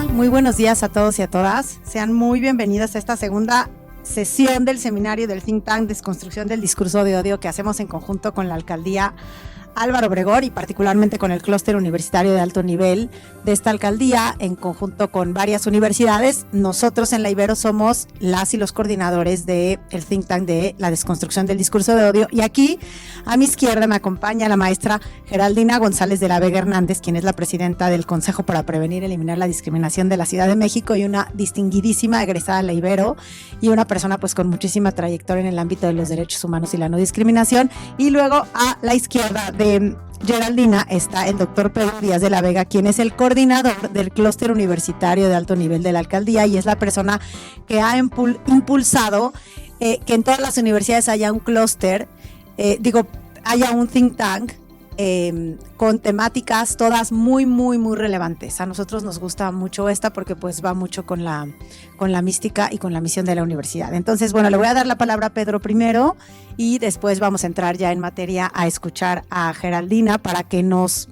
Hola, muy buenos días a todos y a todas. Sean muy bienvenidas a esta segunda sesión del seminario del Think Tank Desconstrucción del Discurso de Odio que hacemos en conjunto con la Alcaldía Álvaro Obregón y particularmente con el clúster universitario de alto nivel de esta alcaldía, en conjunto con varias universidades. Nosotros en la Ibero somos las y los coordinadores del Think Tank de la Desconstrucción del Discurso de Odio. Y aquí a mi izquierda me acompaña la maestra Geraldina González de la Vega Hernández, quien es la presidenta del Consejo para Prevenir y Eliminar la Discriminación de la Ciudad de México y una distinguidísima egresada de la Ibero y una persona pues con muchísima trayectoria en el ámbito de los derechos humanos y la no discriminación. Y luego a la izquierda de Geraldina está el doctor Pedro Díaz de la Vega, quien es el coordinador del clúster universitario de alto nivel de la alcaldía y es la persona que ha impulsado que en todas las universidades haya un clúster, haya un think tank con temáticas todas muy relevantes. A nosotros nos gusta mucho esta porque pues va mucho con la mística y con la misión de la universidad. Entonces, bueno, le voy a dar la palabra a Pedro primero y después vamos a entrar ya en materia a escuchar a Geraldina para que nos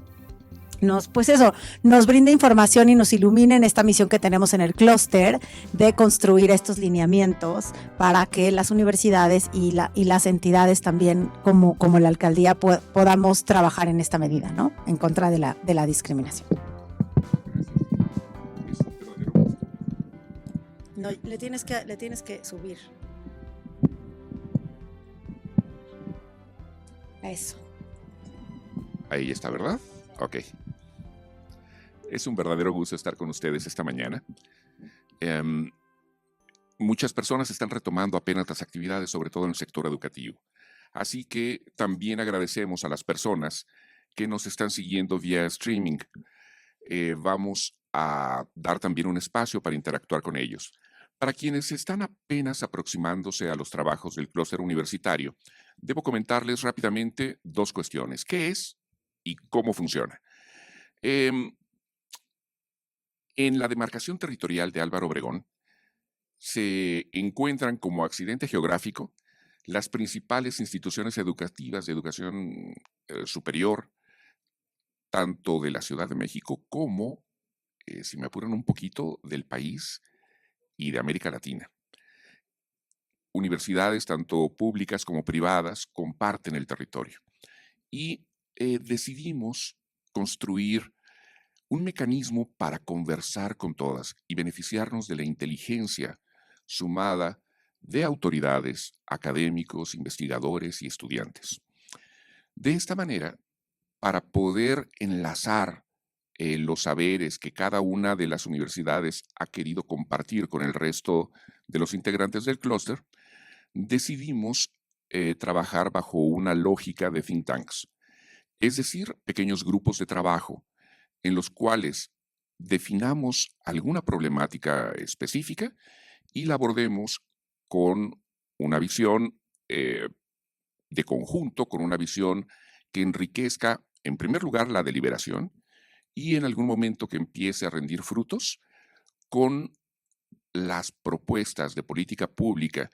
brinde información y nos ilumine en esta misión que tenemos en el clúster de construir estos lineamientos para que las universidades y las entidades también como la alcaldía podamos trabajar en esta medida, ¿no? En contra de la discriminación. No, le tienes que subir. Eso. Ahí está, ¿verdad? Ok. Es un verdadero gusto estar con ustedes esta mañana. Muchas personas están retomando apenas las actividades, sobre todo en el sector educativo. Así que también agradecemos a las personas que nos están siguiendo vía streaming. Vamos a dar también un espacio para interactuar con ellos. Para quienes están apenas aproximándose a los trabajos del clúster universitario, debo comentarles rápidamente dos cuestiones. ¿Qué es y cómo funciona? En la demarcación territorial de Álvaro Obregón se encuentran como accidente geográfico las principales instituciones educativas de educación superior, tanto de la Ciudad de México como, si me apuran un poquito, del país y de América Latina. Universidades, tanto públicas como privadas, comparten el territorio. Y decidimos construir un mecanismo para conversar con todas y beneficiarnos de la inteligencia sumada de autoridades, académicos, investigadores y estudiantes. De esta manera, para poder enlazar los saberes que cada una de las universidades ha querido compartir con el resto de los integrantes del clúster, decidimos trabajar bajo una lógica de think tanks, es decir, pequeños grupos de trabajo en los cuales definamos alguna problemática específica y la abordemos con una visión de conjunto, con una visión que enriquezca, en primer lugar, la deliberación y en algún momento que empiece a rendir frutos con las propuestas de política pública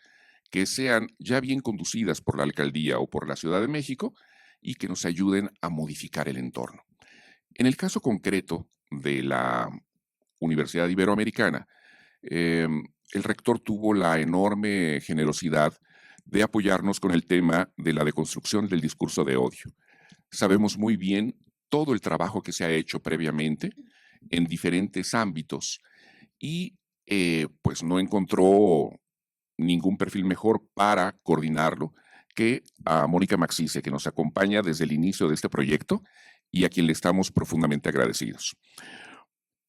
que sean ya bien conducidas por la alcaldía o por la Ciudad de México y que nos ayuden a modificar el entorno. En el caso concreto de la Universidad Iberoamericana, el rector tuvo la enorme generosidad de apoyarnos con el tema de la deconstrucción del discurso de odio. Sabemos muy bien todo el trabajo que se ha hecho previamente en diferentes ámbitos y pues no encontró ningún perfil mejor para coordinarlo que a Mónica Maxice, que nos acompaña desde el inicio de este proyecto y a quien le estamos profundamente agradecidos.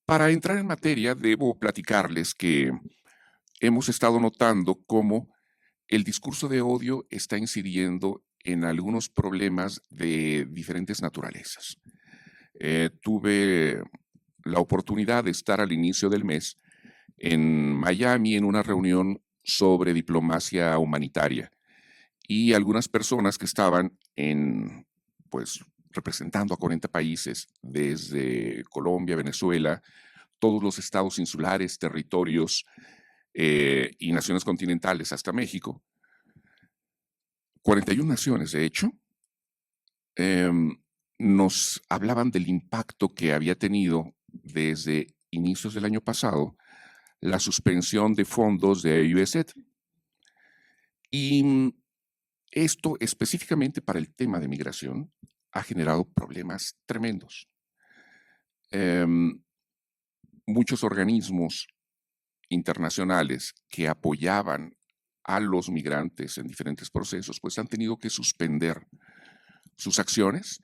Para entrar en materia, debo platicarles que hemos estado notando cómo el discurso de odio está incidiendo en algunos problemas de diferentes naturalezas. Tuve la oportunidad de estar al inicio del mes en Miami en una reunión sobre diplomacia humanitaria y algunas personas que estaban representando a 40 países desde Colombia, Venezuela, todos los estados insulares, territorios y naciones continentales hasta México, 41 naciones de hecho, nos hablaban del impacto que había tenido desde inicios del año pasado, la suspensión de fondos de USAID. Y esto, específicamente para el tema de migración, ha generado problemas tremendos. Muchos organismos internacionales que apoyaban a los migrantes en diferentes procesos, pues han tenido que suspender sus acciones.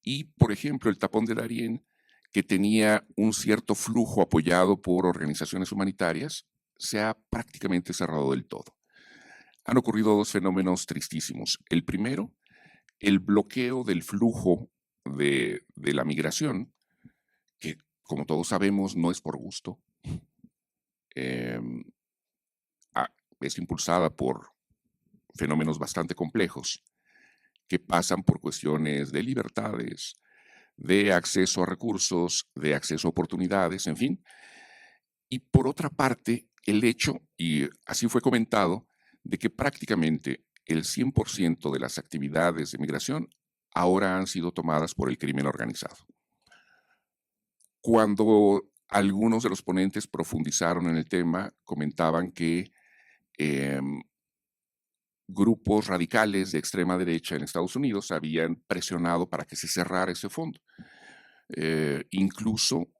Y, por ejemplo, el Tapón de Darién, que tenía un cierto flujo apoyado por organizaciones humanitarias, se ha prácticamente cerrado del todo. Han ocurrido dos fenómenos tristísimos. El primero, el bloqueo del flujo de la migración, que, como todos sabemos, no es por gusto. Es impulsada por fenómenos bastante complejos que pasan por cuestiones de libertades, de acceso a recursos, de acceso a oportunidades, en fin. Y por otra parte, el hecho, y así fue comentado, de que prácticamente el 100% de las actividades de migración ahora han sido tomadas por el crimen organizado. Cuando algunos de los ponentes profundizaron en el tema, comentaban que grupos radicales de extrema derecha en Estados Unidos habían presionado para que se cerrara ese fondo. Incluso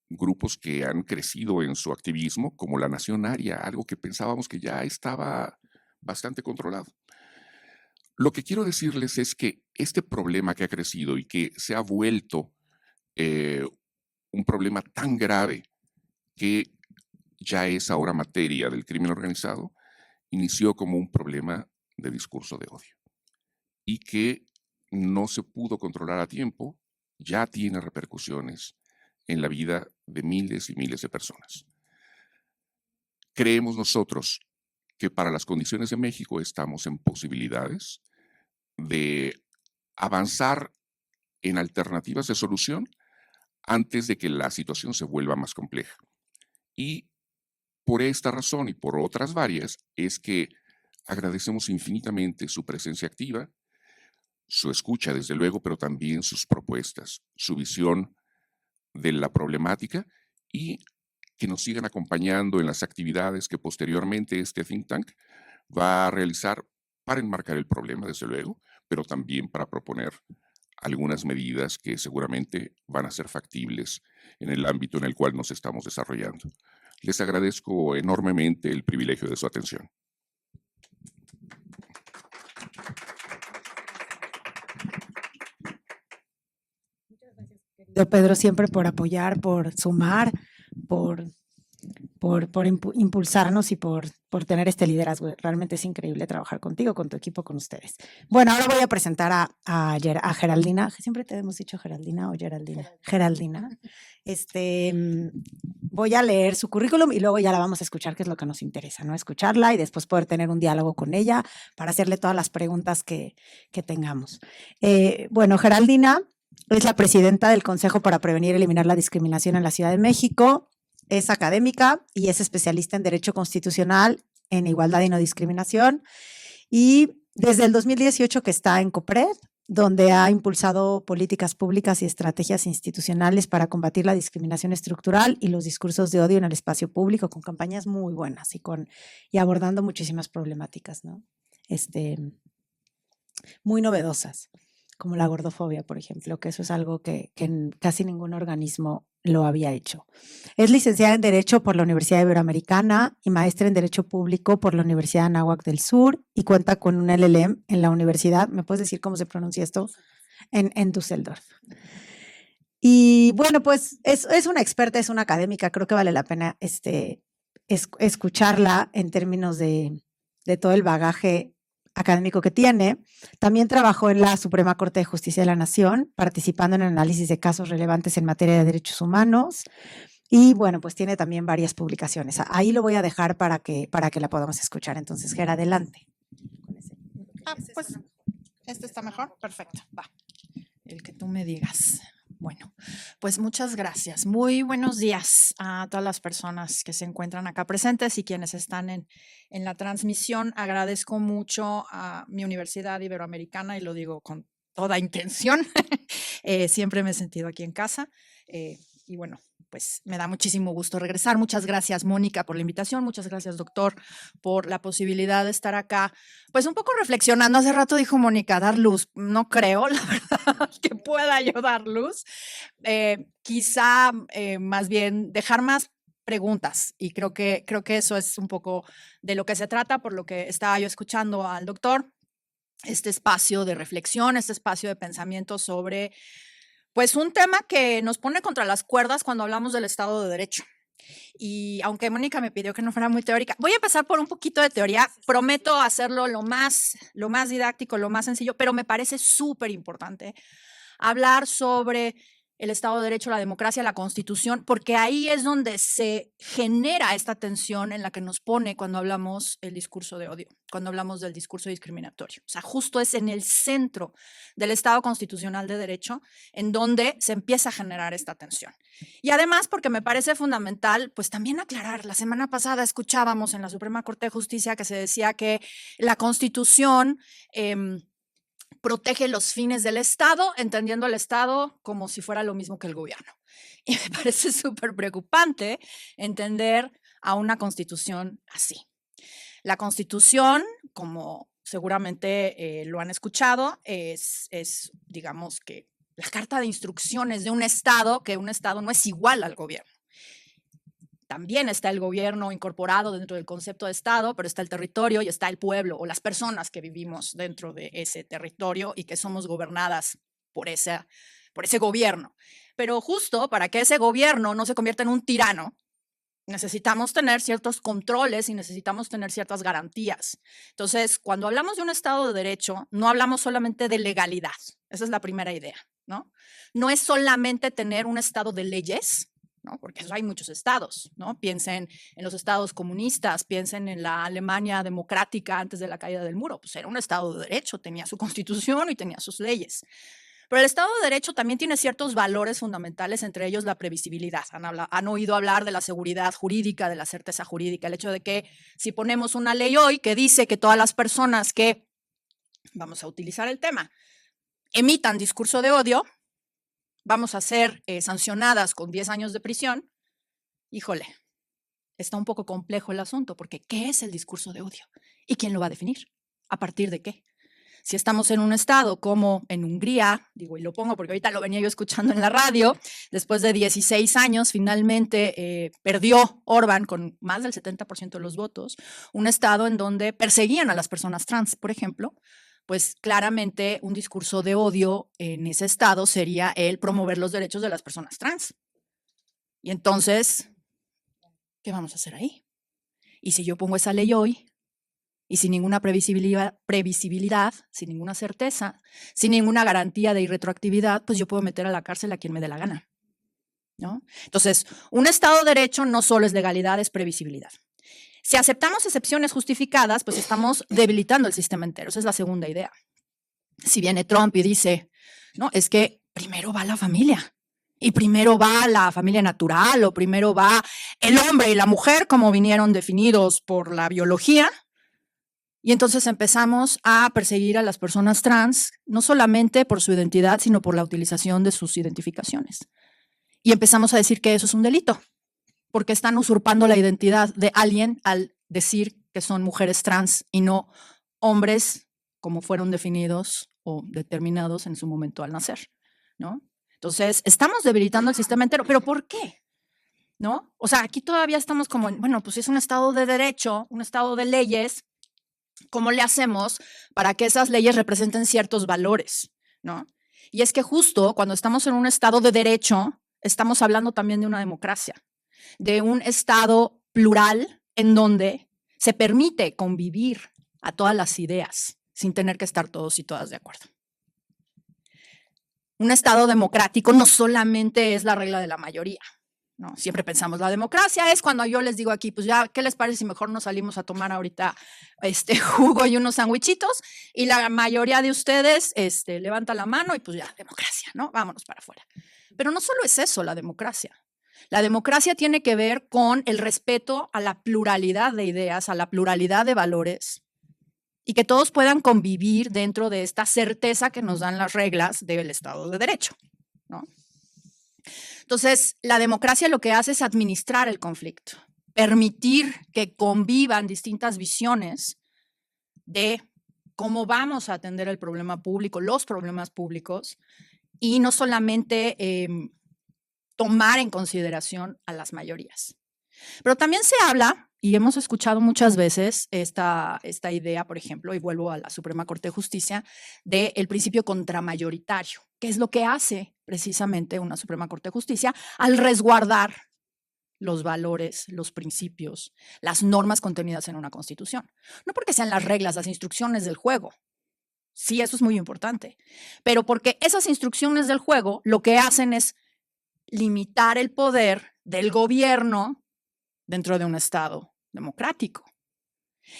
grupos que han crecido en su activismo, como la Nación Aria, algo que pensábamos que ya estaba bastante controlado. Lo que quiero decirles es que este problema que ha crecido y que se ha vuelto un problema tan grave que ya es ahora materia del crimen organizado, inició como un problema de discurso de odio y que no se pudo controlar a tiempo, ya tiene repercusiones en la vida de miles y miles de personas. Creemos nosotros que para las condiciones de México estamos en posibilidades de avanzar en alternativas de solución antes de que la situación se vuelva más compleja. Y por esta razón y por otras varias es que agradecemos infinitamente su presencia activa, su escucha desde luego, pero también sus propuestas, su visión de la problemática y que nos sigan acompañando en las actividades que posteriormente este think tank va a realizar para enmarcar el problema, desde luego, pero también para proponer algunas medidas que seguramente van a ser factibles en el ámbito en el cual nos estamos desarrollando. Les agradezco enormemente el privilegio de su atención. Pedro, siempre por apoyar, por sumar, por impulsarnos y por tener este liderazgo. Realmente es increíble trabajar contigo, con tu equipo, con ustedes. Bueno, ahora voy a presentar a Geraldina. Siempre te hemos dicho Geraldina o Geraldina. Geraldina. Voy a leer su currículum y luego ya la vamos a escuchar, que es lo que nos interesa, ¿no? Escucharla y después poder tener un diálogo con ella para hacerle todas las preguntas que tengamos. Bueno, Geraldina es la presidenta del Consejo para Prevenir y Eliminar la Discriminación en la Ciudad de México. Es académica y es especialista en Derecho Constitucional, en Igualdad y No Discriminación. Y desde el 2018 que está en COPRED, donde ha impulsado políticas públicas y estrategias institucionales para combatir la discriminación estructural y los discursos de odio en el espacio público, con campañas muy buenas y abordando muchísimas problemáticas, ¿no? Muy novedosas, como la gordofobia, por ejemplo, que eso es algo que casi ningún organismo lo había hecho. Es licenciada en Derecho por la Universidad Iberoamericana y maestra en Derecho Público por la Universidad de Anáhuac del Sur y cuenta con un LLM en la universidad, ¿me puedes decir cómo se pronuncia esto? En Düsseldorf. Y bueno, pues es una experta, es una académica, creo que vale la pena escucharla en términos de todo el bagaje académico que tiene. También trabajó en la Suprema Corte de Justicia de la Nación, participando en el análisis de casos relevantes en materia de derechos humanos. Y bueno, pues tiene también varias publicaciones. Ahí lo voy a dejar para que la podamos escuchar. Entonces, Gera, adelante. Pues, ¿este está mejor? Perfecto, va. El que tú me digas. Bueno, pues muchas gracias. Muy buenos días a todas las personas que se encuentran acá presentes y quienes están en la transmisión. Agradezco mucho a mi Universidad Iberoamericana y lo digo con toda intención. Siempre me he sentido aquí en casa y bueno, pues me da muchísimo gusto regresar. Muchas gracias, Mónica, por la invitación. Muchas gracias, doctor, por la posibilidad de estar acá. Pues un poco reflexionando, hace rato dijo Mónica, dar luz. No creo, la verdad, que pueda yo dar luz. Quizá más bien dejar más preguntas, y creo que eso es un poco de lo que se trata, por lo que estaba yo escuchando al doctor, este espacio de reflexión, este espacio de pensamiento sobre pues un tema que nos pone contra las cuerdas cuando hablamos del Estado de Derecho. Y aunque Mónica me pidió que no fuera muy teórica, voy a empezar por un poquito de teoría. Prometo hacerlo lo más didáctico, lo más sencillo, pero me parece súper importante hablar sobre el Estado de Derecho, la democracia, la Constitución, porque ahí es donde se genera esta tensión en la que nos pone cuando hablamos el discurso de odio, cuando hablamos del discurso discriminatorio. O sea, justo es en el centro del Estado constitucional de derecho en donde se empieza a generar esta tensión. Y además, porque me parece fundamental, pues también aclarar, la semana pasada escuchábamos en la Suprema Corte de Justicia que se decía que la Constitución protege los fines del Estado, entendiendo el Estado como si fuera lo mismo que el gobierno. Y me parece súper preocupante entender a una Constitución así. La Constitución, como seguramente lo han escuchado, es, digamos que, la carta de instrucciones de un Estado, que un Estado no es igual al gobierno. También está el gobierno incorporado dentro del concepto de Estado, pero está el territorio y está el pueblo o las personas que vivimos dentro de ese territorio y que somos gobernadas por ese gobierno. Pero justo para que ese gobierno no se convierta en un tirano, necesitamos tener ciertos controles y necesitamos tener ciertas garantías. Entonces, cuando hablamos de un Estado de Derecho, no hablamos solamente de legalidad. Esa es la primera idea, ¿no? No es solamente tener un Estado de leyes, ¿no? Porque eso hay muchos estados, ¿no? Piensen en los estados comunistas, piensen en la Alemania democrática antes de la caída del muro. Pues era un Estado de Derecho, tenía su constitución y tenía sus leyes. Pero el Estado de Derecho también tiene ciertos valores fundamentales, entre ellos la previsibilidad. Han oído hablar de la seguridad jurídica, de la certeza jurídica, el hecho de que si ponemos una ley hoy que dice que todas las personas que, vamos a utilizar el tema, emitan discurso de odio, vamos a ser sancionadas con 10 años de prisión. Híjole, está un poco complejo el asunto, porque ¿qué es el discurso de odio? ¿Y quién lo va a definir? ¿A partir de qué? Si estamos en un estado como en Hungría, digo, y lo pongo porque ahorita lo venía yo escuchando en la radio, después de 16 años finalmente perdió Orbán con más del 70% de los votos, un estado en donde perseguían a las personas trans, por ejemplo, pues claramente un discurso de odio en ese estado sería el promover los derechos de las personas trans. Y entonces, ¿qué vamos a hacer ahí? Y si yo pongo esa ley hoy, y sin ninguna previsibilidad, sin ninguna certeza, sin ninguna garantía de irretroactividad, pues yo puedo meter a la cárcel a quien me dé la gana, ¿no? Entonces, un Estado de Derecho no solo es legalidad, es previsibilidad. Si aceptamos excepciones justificadas, pues estamos debilitando el sistema entero. Esa es la segunda idea. Si viene Trump y dice, no, es que primero va la familia, y primero va la familia natural, o primero va el hombre y la mujer, como vinieron definidos por la biología, y entonces empezamos a perseguir a las personas trans, no solamente por su identidad, sino por la utilización de sus identificaciones. Y empezamos a decir que eso es un delito, porque están usurpando la identidad de alguien al decir que son mujeres trans y no hombres como fueron definidos o determinados en su momento al nacer, ¿no? Entonces, estamos debilitando el sistema entero, ¿pero por qué? ¿No? O sea, aquí todavía estamos como, bueno, pues es un Estado de derecho, un Estado de leyes. ¿Cómo le hacemos para que esas leyes representen ciertos valores, ¿no? Y es que justo cuando estamos en un Estado de derecho, estamos hablando también de una democracia, de un Estado plural en donde se permite convivir a todas las ideas sin tener que estar todos y todas de acuerdo. Un Estado democrático no solamente es la regla de la mayoría, ¿no? Siempre pensamos, la democracia es cuando yo les digo aquí, pues ya, ¿qué les parece si mejor nos salimos a tomar ahorita jugo y unos sandwichitos? Y la mayoría de ustedes levanta la mano y pues ya, democracia, ¿no? Vámonos para afuera. Pero no solo es eso la democracia. La democracia tiene que ver con el respeto a la pluralidad de ideas, a la pluralidad de valores, y que todos puedan convivir dentro de esta certeza que nos dan las reglas del Estado de Derecho, ¿no? Entonces, la democracia lo que hace es administrar el conflicto, permitir que convivan distintas visiones de cómo vamos a atender el problema público, los problemas públicos, y no solamente tomar en consideración a las mayorías. Pero también se habla, y hemos escuchado muchas veces esta idea, por ejemplo, y vuelvo a la Suprema Corte de Justicia, del principio contramayoritario, que es lo que hace precisamente una Suprema Corte de Justicia al resguardar los valores, los principios, las normas contenidas en una Constitución. No porque sean las reglas, las instrucciones del juego. Sí, eso es muy importante. Pero porque esas instrucciones del juego lo que hacen es limitar el poder del gobierno dentro de un Estado democrático.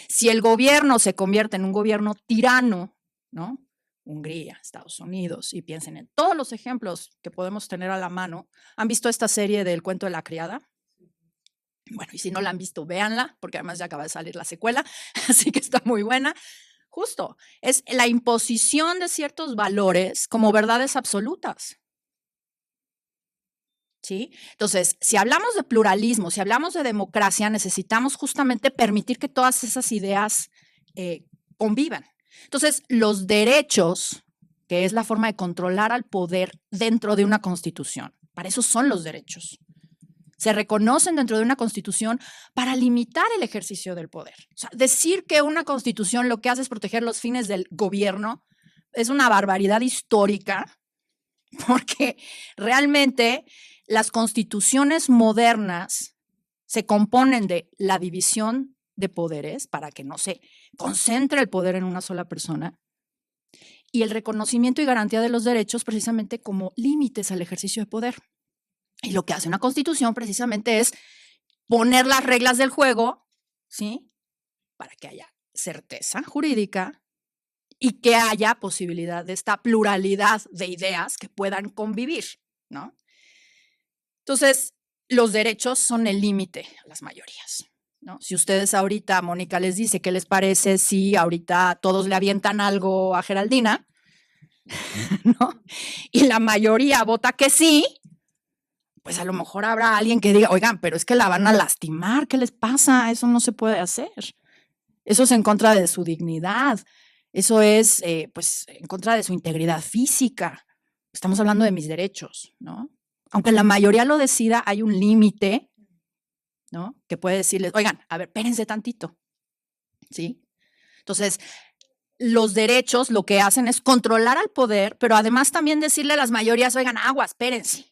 Si el gobierno se convierte en un gobierno tirano, ¿no? Hungría, Estados Unidos, y piensen en todos los ejemplos que podemos tener a la mano. ¿Han visto esta serie del Cuento de la Criada? Bueno, y si no la han visto, véanla, porque además ya acaba de salir la secuela, así que está muy buena. Justo, es la imposición de ciertos valores como verdades absolutas. ¿Sí? Entonces, si hablamos de pluralismo, si hablamos de democracia, necesitamos justamente permitir que todas esas ideas convivan. Entonces, los derechos, que es la forma de controlar al poder dentro de una constitución, para eso son los derechos. Se reconocen dentro de una constitución para limitar el ejercicio del poder. O sea, decir que una constitución lo que hace es proteger los fines del gobierno es una barbaridad histórica, porque realmente las constituciones modernas se componen de la división de poderes para que no se concentre el poder en una sola persona y el reconocimiento y garantía de los derechos precisamente como límites al ejercicio de poder. Y lo que hace una constitución precisamente es poner las reglas del juego, ¿sí? Para que haya certeza jurídica y que haya posibilidad de esta pluralidad de ideas que puedan convivir, ¿no? Entonces, los derechos son el límite a las mayorías, ¿no? Si ustedes ahorita, Mónica les dice, ¿qué les parece si ahorita todos le avientan algo a Geraldina? ¿No? Y la mayoría vota que sí, pues a lo mejor habrá alguien que diga, oigan, pero es que la van a lastimar, ¿qué les pasa? Eso no se puede hacer. Eso es en contra de su dignidad. Eso es, pues, en contra de su integridad física. Estamos hablando de mis derechos, ¿no? Aunque la mayoría lo decida, hay un límite, ¿no? Que puede decirles, oigan, a ver, espérense tantito, ¿sí? Entonces, los derechos lo que hacen es controlar al poder, pero además también decirle a las mayorías, oigan, agua, espérense.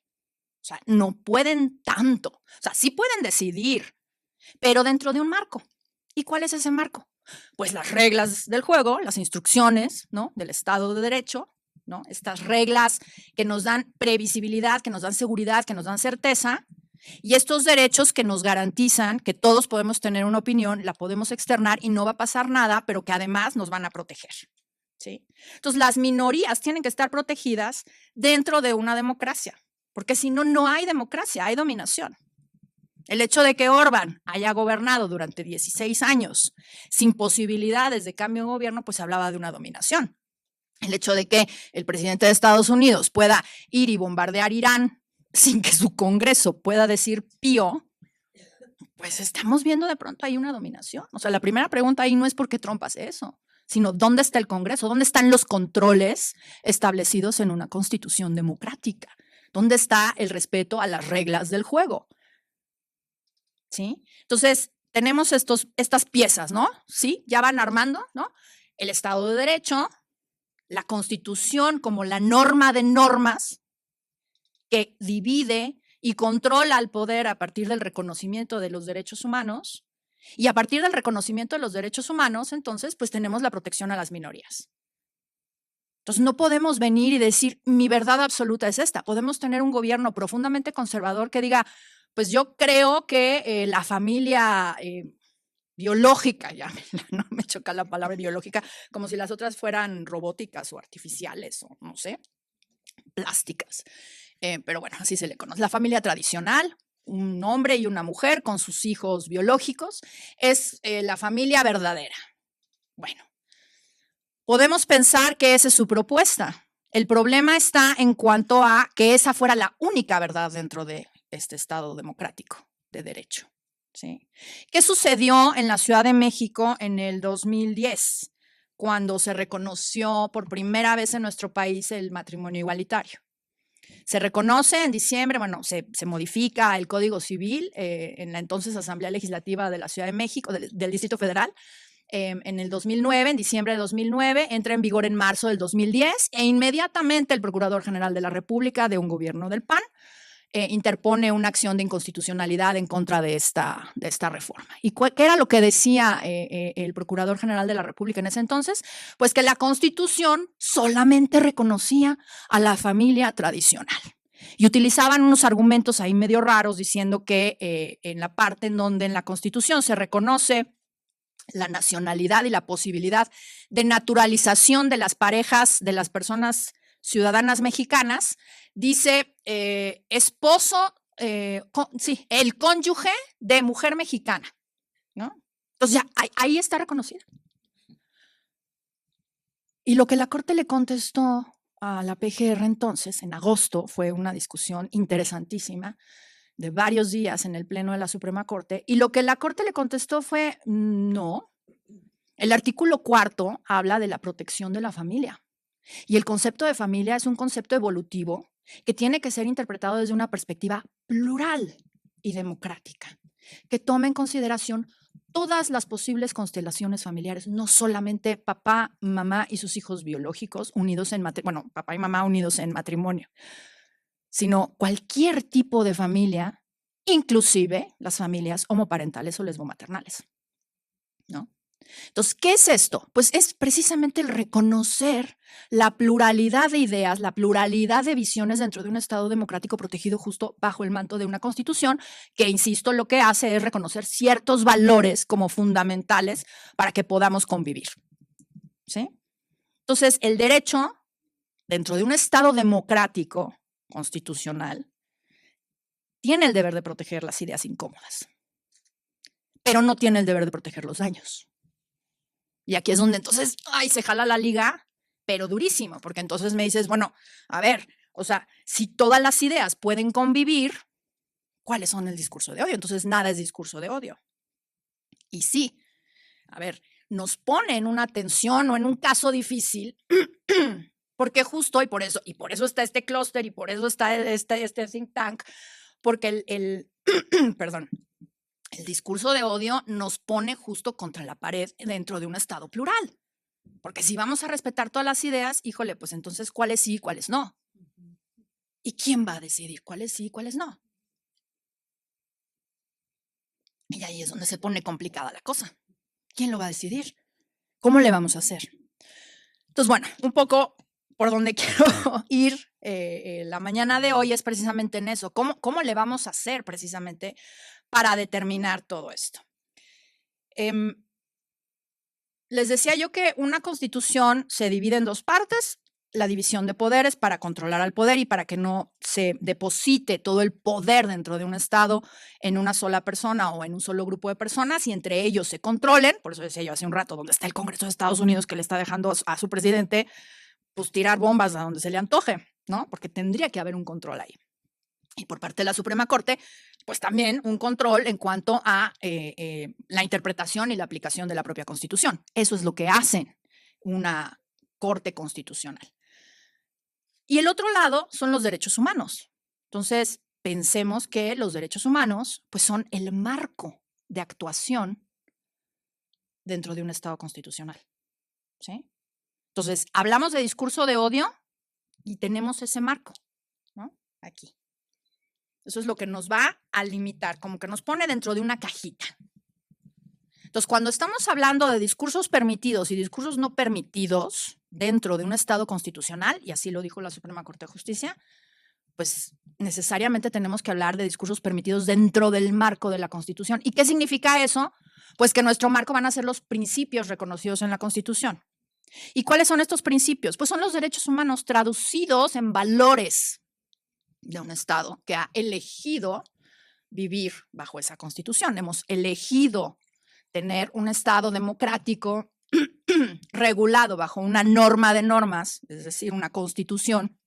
O sea, no pueden tanto. O sea, sí pueden decidir, pero dentro de un marco. ¿Y cuál es ese marco? Pues las reglas del juego, las instrucciones, ¿no? Del Estado de Derecho, ¿no? Estas reglas que nos dan previsibilidad, que nos dan seguridad, que nos dan certeza, y estos derechos que nos garantizan que todos podemos tener una opinión, la podemos externar y no va a pasar nada, pero que además nos van a proteger, ¿sí? Entonces, las minorías tienen que estar protegidas dentro de una democracia, porque si no, no hay democracia, hay dominación. El hecho de que Orbán haya gobernado durante 16 años sin posibilidades de cambio de gobierno, pues hablaba de una dominación. El hecho de que el presidente de Estados Unidos pueda ir y bombardear Irán sin que su Congreso pueda decir pío, pues estamos viendo de pronto ahí una dominación. O sea, la primera pregunta ahí no es por qué Trump hace eso, sino ¿dónde está el Congreso? ¿Dónde están los controles establecidos en una constitución democrática? ¿Dónde está el respeto a las reglas del juego? ¿Sí? Entonces, tenemos estas piezas, ¿no? ¿Sí? Ya van armando, ¿no? El Estado de Derecho, la Constitución como la norma de normas que divide y controla al poder a partir del reconocimiento de los derechos humanos, y a partir del reconocimiento de los derechos humanos, entonces, pues tenemos la protección a las minorías. Entonces, no podemos venir y decir, mi verdad absoluta es esta. Podemos tener un gobierno profundamente conservador que diga, pues yo creo que la familia biológica, ya no me choca la palabra biológica, como si las otras fueran robóticas o artificiales o no sé, plásticas. Pero bueno, así se le conoce. La familia tradicional, un hombre y una mujer con sus hijos biológicos, es la familia verdadera. Bueno, podemos pensar que esa es su propuesta. El problema está en cuanto a que esa fuera la única verdad dentro de este Estado democrático de derecho, ¿sí? ¿Qué sucedió en la Ciudad de México en el 2010, cuando se reconoció por primera vez en nuestro país el matrimonio igualitario? Se reconoce en diciembre, bueno, se modifica el Código Civil en la entonces Asamblea Legislativa de la Ciudad de México, del Distrito Federal, en el 2009, en diciembre de 2009, entra en vigor en marzo del 2010 e inmediatamente el Procurador General de la República de un gobierno del PAN interpone una acción de inconstitucionalidad en contra de esta reforma. ¿Y qué era lo que decía el Procurador General de la República en ese entonces? Pues que la Constitución solamente reconocía a la familia tradicional. Y utilizaban unos argumentos ahí medio raros diciendo que en la parte en donde en la Constitución se reconoce la nacionalidad y la posibilidad de naturalización de las parejas, de las personas ciudadanas mexicanas, dice esposo, sí, el cónyuge de mujer mexicana, ¿no? Entonces ya ahí está reconocida. Y lo que la Corte le contestó a la PGR entonces, en agosto, fue una discusión interesantísima de varios días en el Pleno de la Suprema Corte, y lo que la Corte le contestó fue no. El artículo 4 habla de la protección de la familia, y el concepto de familia es un concepto evolutivo que tiene que ser interpretado desde una perspectiva plural y democrática, que tome en consideración todas las posibles constelaciones familiares, no solamente papá, mamá y sus hijos biológicos unidos en matrimonio, bueno, papá y mamá unidos en matrimonio, sino cualquier tipo de familia, inclusive las familias homoparentales o lesbomaternales, ¿no? Entonces, ¿qué es esto? Pues es precisamente el reconocer la pluralidad de ideas, la pluralidad de visiones dentro de un Estado democrático protegido justo bajo el manto de una Constitución que, insisto, lo que hace es reconocer ciertos valores como fundamentales para que podamos convivir, ¿sí? Entonces, el derecho dentro de un Estado democrático constitucional tiene el deber de proteger las ideas incómodas, pero no tiene el deber de proteger los daños. Y aquí es donde entonces, se jala la liga, pero durísimo, porque entonces me dices, bueno, a ver, o sea, si todas las ideas pueden convivir, ¿cuáles son el discurso de odio? Entonces nada es discurso de odio. Y sí, a ver, nos pone en una tensión o en un caso difícil, porque justo, y por eso está este clúster, y por eso está este think tank, porque perdón, el discurso de odio nos pone justo contra la pared dentro de un Estado plural. Porque si vamos a respetar todas las ideas, híjole, pues entonces cuáles sí y cuáles no. ¿Y quién va a decidir cuáles sí y cuáles no? Y ahí es donde se pone complicada la cosa. ¿Quién lo va a decidir? ¿Cómo le vamos a hacer? Entonces, bueno, un poco por donde quiero ir la mañana de hoy es precisamente en eso. ¿Cómo le vamos a hacer precisamente para determinar todo esto? Les decía yo que una constitución se divide en dos partes: la división de poderes para controlar al poder y para que no se deposite todo el poder dentro de un Estado en una sola persona o en un solo grupo de personas y entre ellos se controlen. Por eso decía yo hace un rato, ¿dónde está el Congreso de Estados Unidos que le está dejando a su presidente pues tirar bombas a donde se le antoje, ¿no? Porque tendría que haber un control ahí. Y por parte de la Suprema Corte, pues también un control en cuanto a la interpretación y la aplicación de la propia Constitución. Eso es lo que hace una Corte Constitucional. Y el otro lado son los derechos humanos. Entonces, pensemos que los derechos humanos pues son el marco de actuación dentro de un Estado constitucional, ¿sí? Entonces, hablamos de discurso de odio y tenemos ese marco, ¿no? Aquí. Eso es lo que nos va a limitar, como que nos pone dentro de una cajita. Entonces, cuando estamos hablando de discursos permitidos y discursos no permitidos dentro de un Estado constitucional, y así lo dijo la Suprema Corte de Justicia, pues necesariamente tenemos que hablar de discursos permitidos dentro del marco de la Constitución. ¿Y qué significa eso? Pues que nuestro marco van a ser los principios reconocidos en la Constitución. ¿Y cuáles son estos principios? Pues son los derechos humanos traducidos en valores de un Estado que ha elegido vivir bajo esa Constitución. Hemos elegido tener un Estado democrático regulado bajo una norma de normas, es decir, una constitución,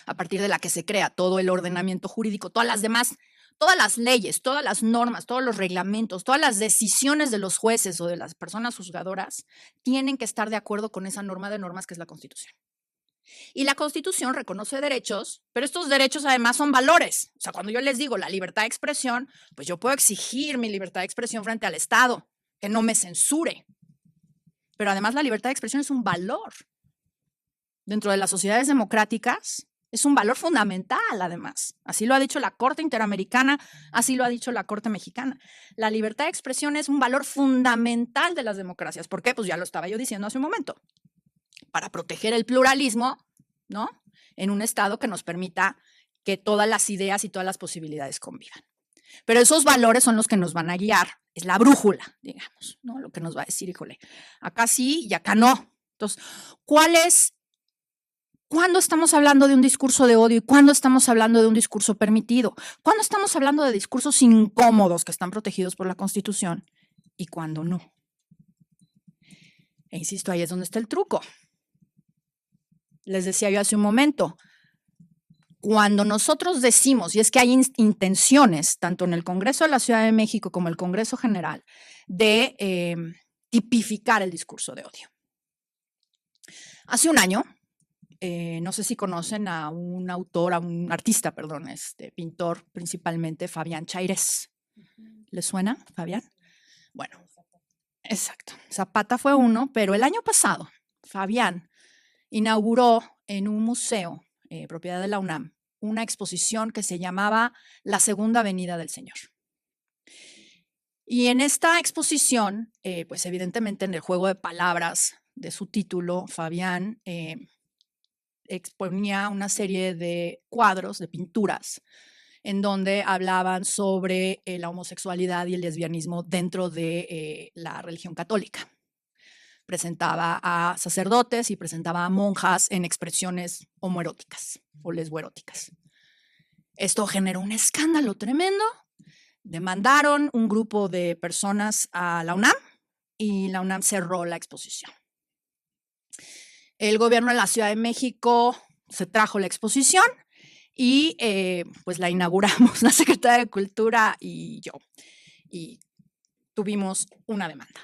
a partir de la que se crea todo el ordenamiento jurídico, todas las leyes, todas las normas, todos los reglamentos, todas las decisiones de los jueces o de las personas juzgadoras tienen que estar de acuerdo con esa norma de normas que es la Constitución. Y la Constitución reconoce derechos, pero estos derechos además son valores. O sea, cuando yo les digo la libertad de expresión, pues yo puedo exigir mi libertad de expresión frente al Estado, que no me censure. Pero además la libertad de expresión es un valor. Dentro de las sociedades democráticas es un valor fundamental, además. Así lo ha dicho la Corte Interamericana, así lo ha dicho la Corte Mexicana. La libertad de expresión es un valor fundamental de las democracias. ¿Por qué? Pues ya lo estaba yo diciendo hace un momento. Para proteger el pluralismo, ¿no? En un Estado que nos permita que todas las ideas y todas las posibilidades convivan. Pero esos valores son los que nos van a guiar. Es la brújula, digamos, ¿no? Lo que nos va a decir, híjole, acá sí y acá no. Entonces, ¿cuándo estamos hablando de un discurso de odio y cuándo estamos hablando de un discurso permitido? ¿Cuándo estamos hablando de discursos incómodos que están protegidos por la Constitución y cuándo no? E insisto, ahí es donde está el truco. Les decía yo hace un momento, cuando nosotros decimos, y es que hay intenciones, tanto en el Congreso de la Ciudad de México como el Congreso General, de tipificar el discurso de odio. Hace un año, no sé si conocen a un autor, a un artista, perdón, pintor principalmente, Fabián Chairés. ¿Les suena, Fabián? Bueno, exacto. Zapata fue uno, pero el año pasado, Fabián inauguró en un museo, propiedad de la UNAM, una exposición que se llamaba La Segunda Venida del Señor. Y en esta exposición, pues evidentemente en el juego de palabras de su título, Fabián exponía una serie de cuadros, de pinturas, en donde hablaban sobre la homosexualidad y el lesbianismo dentro de la religión católica. Presentaba a sacerdotes y presentaba a monjas en expresiones homoeróticas o lesboeróticas. Esto generó un escándalo tremendo. Demandaron un grupo de personas a la UNAM y la UNAM cerró la exposición. El gobierno de la Ciudad de México se trajo la exposición y pues la inauguramos la Secretaría de Cultura y yo. Y tuvimos una demanda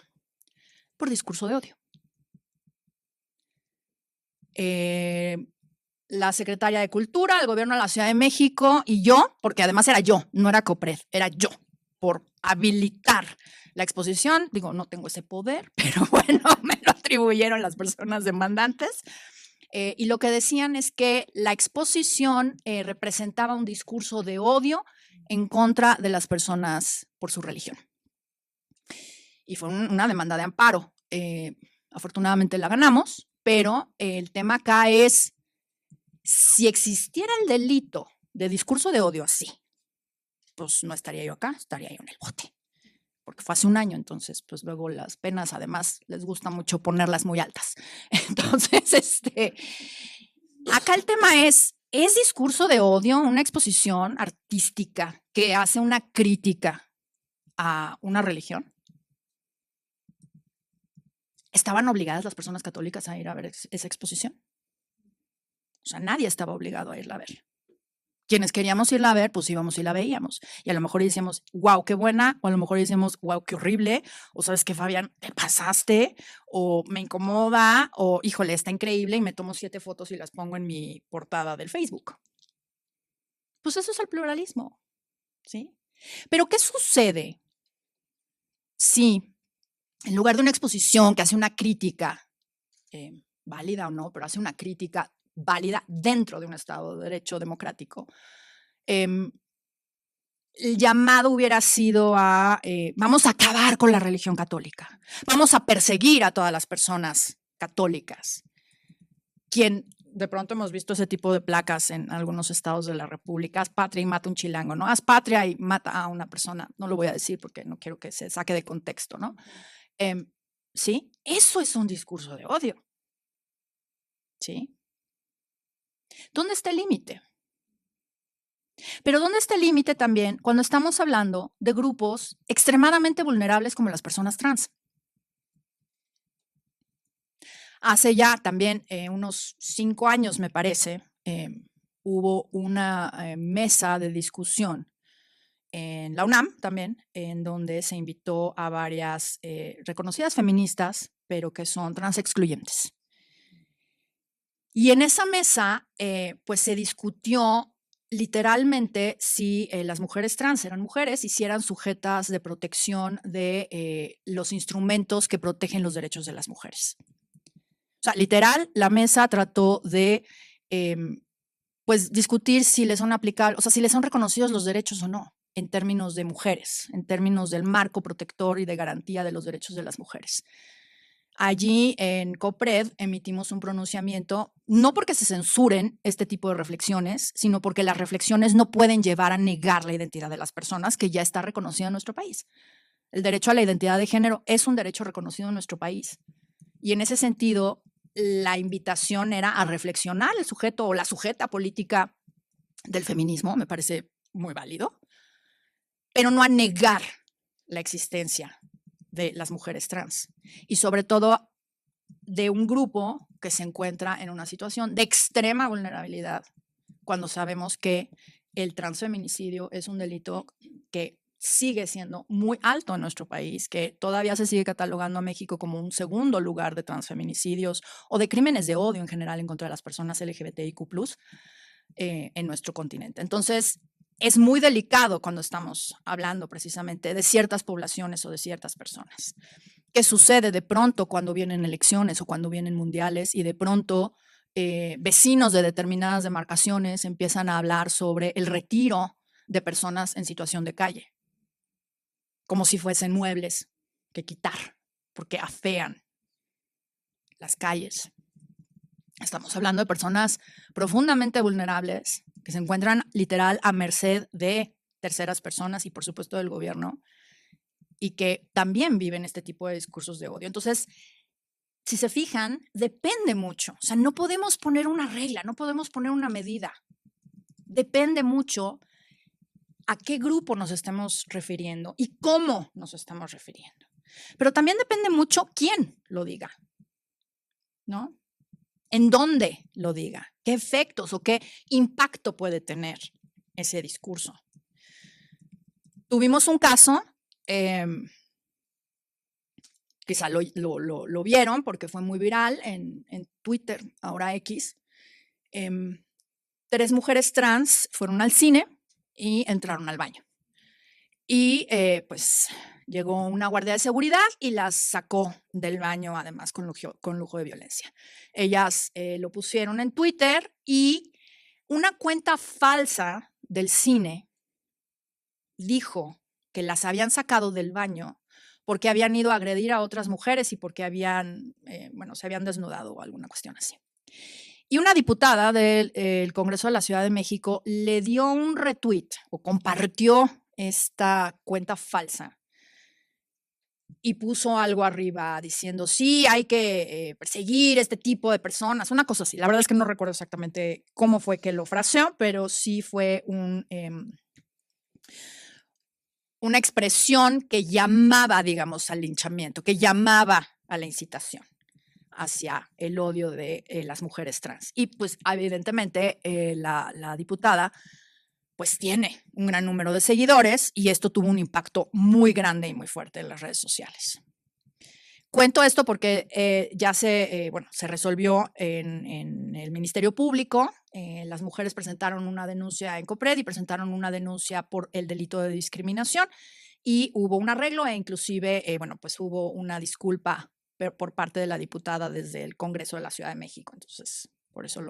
por discurso de odio. La secretaria de Cultura, el gobierno de la Ciudad de México y yo, porque además era yo, no era COPRED, era yo, por habilitar la exposición. Digo, no tengo ese poder, pero bueno, me lo atribuyeron las personas demandantes. Y lo que decían es que la exposición representaba un discurso de odio en contra de las personas por su religión. Y fue una demanda de amparo. Afortunadamente la ganamos, pero el tema acá es, si existiera el delito de discurso de odio así, pues no estaría yo acá, estaría yo en el bote. Porque fue hace un año, entonces, pues luego las penas, además, les gusta mucho ponerlas muy altas. Entonces, acá el tema ¿es discurso de odio una exposición artística que hace una crítica a una religión? ¿Estaban obligadas las personas católicas a ir a ver esa exposición? O sea, nadie estaba obligado a irla a ver. Quienes queríamos irla a ver, pues íbamos y la veíamos. Y a lo mejor decíamos, wow, qué buena, o a lo mejor decíamos, wow, qué horrible, o sabes que Fabián, te pasaste, o me incomoda, o híjole, está increíble, y me tomo 7 fotos y las pongo en mi portada del Facebook. Pues eso es el pluralismo, ¿sí? Pero ¿qué sucede si en lugar de una exposición que hace una crítica, válida o no, pero hace una crítica válida dentro de un Estado de Derecho democrático, el llamado hubiera sido a vamos a acabar con la religión católica, vamos a perseguir a todas las personas católicas? Quien de pronto hemos visto ese tipo de placas en algunos estados de la República: haz patria y mata un chilango, ¿no? Haz patria y mata a una persona. No lo voy a decir porque no quiero que se saque de contexto, ¿no? ¿Sí? Eso es un discurso de odio. ¿Sí? ¿Dónde está el límite? Pero ¿dónde está el límite también cuando estamos hablando de grupos extremadamente vulnerables como las personas trans? Hace ya también unos 5 años, me parece, hubo una mesa de discusión en la UNAM también, en donde se invitó a varias reconocidas feministas, pero que son transexcluyentes. Y en esa mesa, pues se discutió literalmente si las mujeres trans eran mujeres y si eran sujetas de protección de los instrumentos que protegen los derechos de las mujeres. O sea, literal, la mesa trató de pues discutir si les son aplicables, o sea, si les son reconocidos los derechos o no, en términos de mujeres, en términos del marco protector y de garantía de los derechos de las mujeres. Allí en COPRED emitimos un pronunciamiento, no porque se censuren este tipo de reflexiones, sino porque las reflexiones no pueden llevar a negar la identidad de las personas, que ya está reconocida en nuestro país. El derecho a la identidad de género es un derecho reconocido en nuestro país. Y en ese sentido, la invitación era a reflexionar el sujeto o la sujeta política del feminismo, me parece muy válido, pero no a negar la existencia de las mujeres trans y sobre todo de un grupo que se encuentra en una situación de extrema vulnerabilidad cuando sabemos que el transfeminicidio es un delito que sigue siendo muy alto en nuestro país, que todavía se sigue catalogando a México como un segundo lugar de transfeminicidios o de crímenes de odio en general en contra de las personas LGBTIQ+, en nuestro continente. Entonces, es muy delicado cuando estamos hablando precisamente de ciertas poblaciones o de ciertas personas. ¿Qué sucede de pronto cuando vienen elecciones o cuando vienen mundiales y de pronto vecinos de determinadas demarcaciones empiezan a hablar sobre el retiro de personas en situación de calle? Como si fuesen muebles que quitar, porque afean las calles. Estamos hablando de personas profundamente vulnerables que se encuentran literal a merced de terceras personas y por supuesto del gobierno y que también viven este tipo de discursos de odio. Entonces, si se fijan, depende mucho. O sea, no podemos poner una regla, no podemos poner una medida. Depende mucho a qué grupo nos estemos refiriendo y cómo nos estamos refiriendo. Pero también depende mucho quién lo diga, ¿no? En dónde lo diga, qué efectos o qué impacto puede tener ese discurso. Tuvimos un caso, quizá lo vieron porque fue muy viral en Twitter, ahora X. 3 mujeres trans fueron al cine y entraron al baño. Y pues llegó una guardia de seguridad y las sacó del baño, además con lujo de violencia. Ellas lo pusieron en Twitter y una cuenta falsa del cine dijo que las habían sacado del baño porque habían ido a agredir a otras mujeres y porque se habían desnudado o alguna cuestión así. Y una diputada del Congreso de la Ciudad de México le dio un retweet o compartió esta cuenta falsa y puso algo arriba diciendo, sí, hay que perseguir este tipo de personas, una cosa así. La verdad es que no recuerdo exactamente cómo fue que lo fraseó, pero sí fue una expresión que llamaba, digamos, al linchamiento, que llamaba a la incitación hacia el odio de las mujeres trans. Y pues evidentemente la diputada pues tiene un gran número de seguidores y esto tuvo un impacto muy grande y muy fuerte en las redes sociales. Cuento esto porque ya se resolvió en el Ministerio Público. Las mujeres presentaron una denuncia en COPRED y presentaron una denuncia por el delito de discriminación y hubo un arreglo e inclusive, pues hubo una disculpa por parte de la diputada desde el Congreso de la Ciudad de México. Entonces, por eso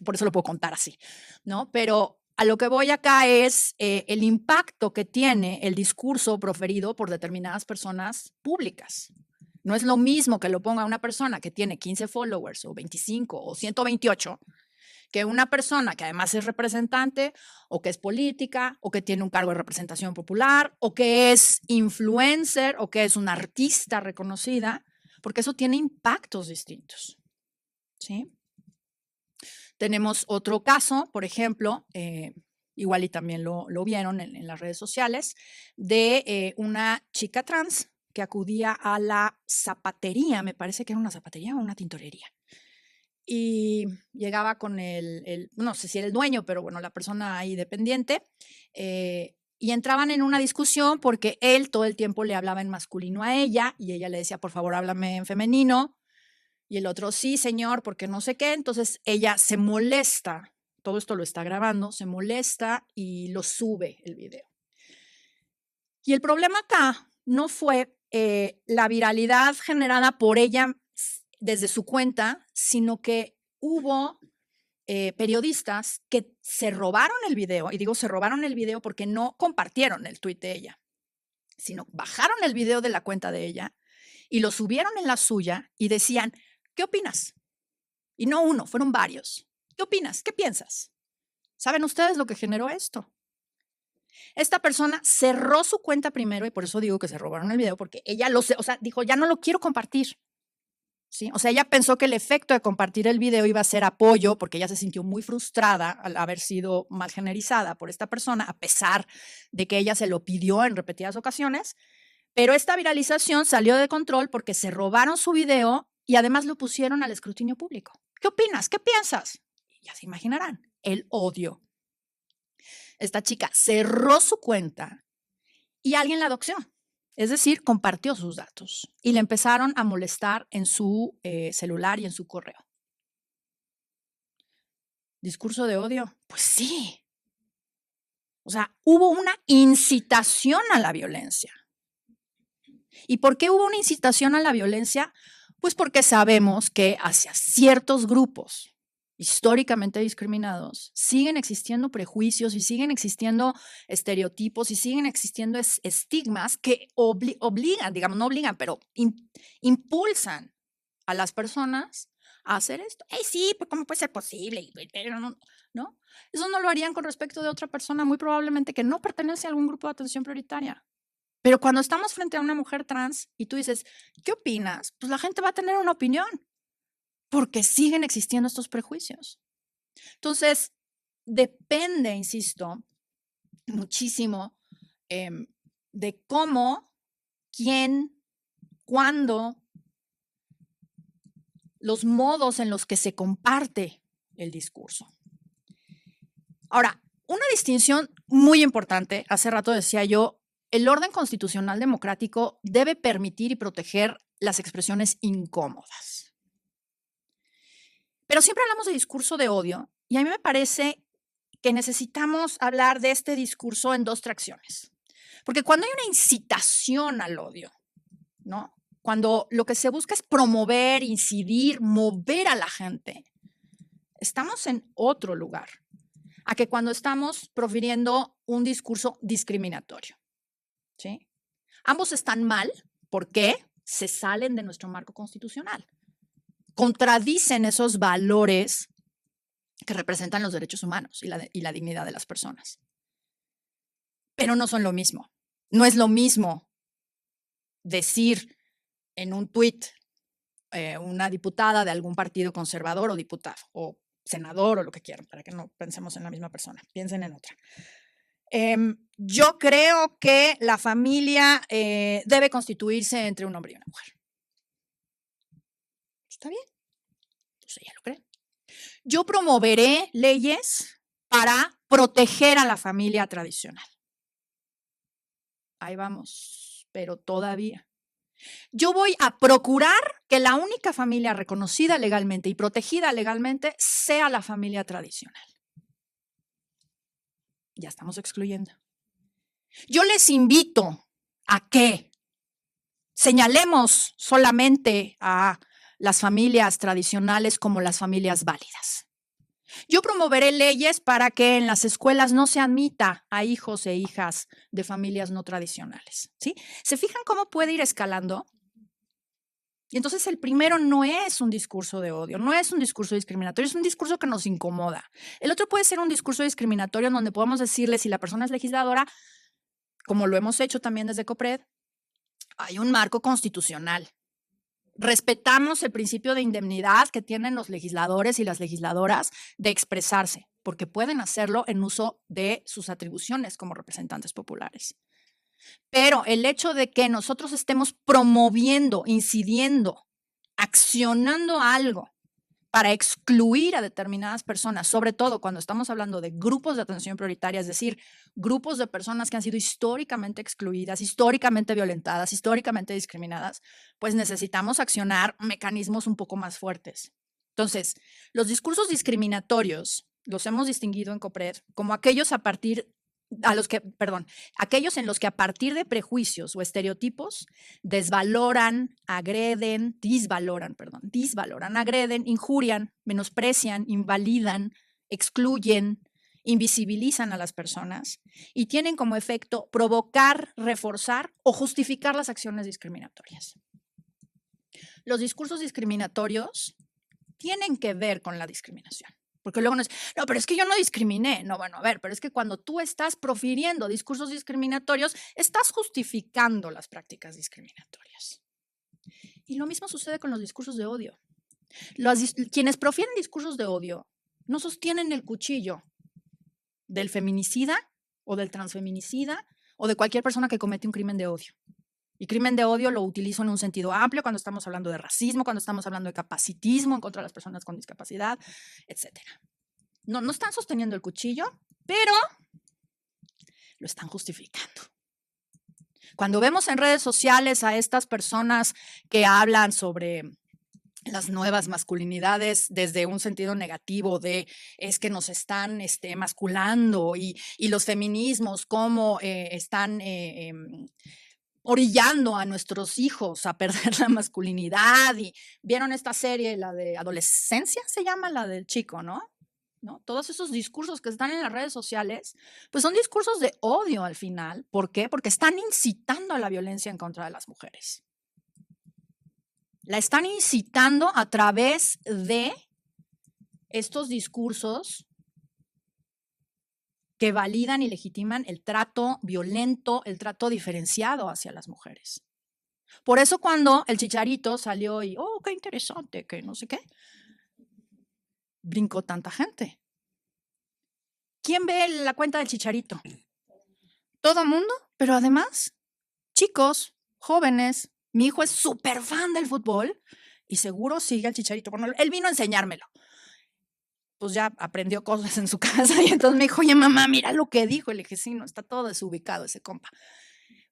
por eso lo puedo contar así, ¿no? Pero a lo que voy acá es el impacto que tiene el discurso proferido por determinadas personas públicas. No es lo mismo que lo ponga una persona que tiene 15 followers o 25 o 128 que una persona que además es representante o que es política o que tiene un cargo de representación popular o que es influencer o que es una artista reconocida, porque eso tiene impactos distintos, ¿sí? Tenemos otro caso, por ejemplo, igual y también lo vieron en las redes sociales, de una chica trans que acudía a la zapatería, me parece que era una zapatería o una tintorería. Y llegaba con no sé si era el dueño, pero bueno, la persona ahí dependiente, y entraban en una discusión porque él todo el tiempo le hablaba en masculino a ella y ella le decía, por favor, háblame en femenino. Y el otro, sí, señor, porque no sé qué. Entonces ella se molesta, todo esto lo está grabando, se molesta y lo sube el video. Y el problema acá no fue la viralidad generada por ella desde su cuenta, sino que hubo periodistas que se robaron el video, y digo se robaron el video porque no compartieron el tuit de ella, sino bajaron el video de la cuenta de ella y lo subieron en la suya y decían, ¿qué opinas? Y no uno, fueron varios. ¿Qué opinas? ¿Qué piensas? ¿Saben ustedes lo que generó esto? Esta persona cerró su cuenta primero, y por eso digo que se robaron el video, porque ella dijo, ya no lo quiero compartir. ¿Sí? O sea, ella pensó que el efecto de compartir el video iba a ser apoyo, porque ella se sintió muy frustrada al haber sido mal generalizada por esta persona, a pesar de que ella se lo pidió en repetidas ocasiones. Pero esta viralización salió de control porque se robaron su video y además lo pusieron al escrutinio público. ¿Qué opinas? ¿Qué piensas? Ya se imaginarán, el odio. Esta chica cerró su cuenta y alguien la doxió. Es decir, compartió sus datos y le empezaron a molestar en su celular y en su correo. ¿Discurso de odio? Pues sí. O sea, hubo una incitación a la violencia. ¿Y por qué hubo una incitación a la violencia? Pues porque sabemos que hacia ciertos grupos históricamente discriminados siguen existiendo prejuicios y siguen existiendo estereotipos y siguen existiendo estigmas que obligan, digamos, no obligan, pero impulsan a las personas a hacer esto. Sí, pues ¿cómo puede ser posible? Pero no. Eso no lo harían con respecto de otra persona, muy probablemente que no pertenece a algún grupo de atención prioritaria. Pero cuando estamos frente a una mujer trans y tú dices, ¿qué opinas? Pues la gente va a tener una opinión, porque siguen existiendo estos prejuicios. Entonces, depende, insisto, muchísimo de cómo, quién, cuándo, los modos en los que se comparte el discurso. Ahora, una distinción muy importante, hace rato decía yo, el orden constitucional democrático debe permitir y proteger las expresiones incómodas. Pero siempre hablamos de discurso de odio y a mí me parece que necesitamos hablar de este discurso en dos tracciones. Porque cuando hay una incitación al odio, ¿no? Cuando lo que se busca es promover, incidir, mover a la gente, estamos en otro lugar a que cuando estamos profiriendo un discurso discriminatorio. ¿Sí? Ambos están mal porque se salen de nuestro marco constitucional. Contradicen esos valores que representan los derechos humanos y la dignidad de las personas. Pero no son lo mismo. No es lo mismo decir en un tuit una diputada de algún partido conservador o diputado o senador o lo que quieran, para que no pensemos en la misma persona, piensen en otra. Yo creo que la familia debe constituirse entre un hombre y una mujer. ¿Está bien? Entonces ella lo cree. Yo promoveré leyes para proteger a la familia tradicional. Ahí vamos, pero todavía. Yo voy a procurar que la única familia reconocida legalmente y protegida legalmente sea la familia tradicional. Ya estamos excluyendo. Yo les invito a que señalemos solamente a las familias tradicionales como las familias válidas. Yo promoveré leyes para que en las escuelas no se admita a hijos e hijas de familias no tradicionales. ¿Sí? ¿Se fijan cómo puede ir escalando? Y entonces el primero no es un discurso de odio, no es un discurso discriminatorio, es un discurso que nos incomoda. El otro puede ser un discurso discriminatorio en donde podemos decirle, si la persona es legisladora, como lo hemos hecho también desde COPRED, hay un marco constitucional. Respetamos el principio de indemnidad que tienen los legisladores y las legisladoras de expresarse, porque pueden hacerlo en uso de sus atribuciones como representantes populares. Pero el hecho de que nosotros estemos promoviendo, incidiendo, accionando algo para excluir a determinadas personas, sobre todo cuando estamos hablando de grupos de atención prioritaria, es decir, grupos de personas que han sido históricamente excluidas, históricamente violentadas, históricamente discriminadas, pues necesitamos accionar mecanismos un poco más fuertes. Entonces, los discursos discriminatorios los hemos distinguido en COPRED como aquellos aquellos en los que a partir de prejuicios o estereotipos desvaloran, agreden, agreden, injurian, menosprecian, invalidan, excluyen, invisibilizan a las personas y tienen como efecto provocar, reforzar o justificar las acciones discriminatorias. Los discursos discriminatorios tienen que ver con la discriminación. Porque luego nos dicen, no, pero es que yo no discriminé. No, bueno, a ver, pero es que cuando tú estás profiriendo discursos discriminatorios, estás justificando las prácticas discriminatorias. Y lo mismo sucede con los discursos de odio. Quienes profieren discursos de odio no sostienen el cuchillo del feminicida o del transfeminicida o de cualquier persona que comete un crimen de odio. Y crimen de odio lo utilizo en un sentido amplio cuando estamos hablando de racismo, cuando estamos hablando de capacitismo en contra de las personas con discapacidad, etc. No están sosteniendo el cuchillo, pero lo están justificando. Cuando vemos en redes sociales a estas personas que hablan sobre las nuevas masculinidades desde un sentido negativo de es que nos están masculando y los feminismos cómo están orillando a nuestros hijos a perder la masculinidad. Y vieron esta serie, la de Adolescencia, se llama, la del chico, ¿no? Todos esos discursos que están en las redes sociales, pues son discursos de odio al final. ¿Por qué? Porque están incitando a la violencia en contra de las mujeres. La están incitando a través de estos discursos que validan y legitiman el trato violento, el trato diferenciado hacia las mujeres. Por eso cuando el Chicharito salió y, oh, qué interesante, que no sé qué, brincó tanta gente. ¿Quién ve la cuenta del Chicharito? Todo mundo, pero además, chicos, jóvenes. Mi hijo es súper fan del fútbol y seguro sigue al Chicharito. Bueno, él vino a enseñármelo. Pues ya aprendió cosas en su casa y entonces me dijo, oye, mamá, mira lo que dijo. Y le dije, sí, no, está todo desubicado ese compa.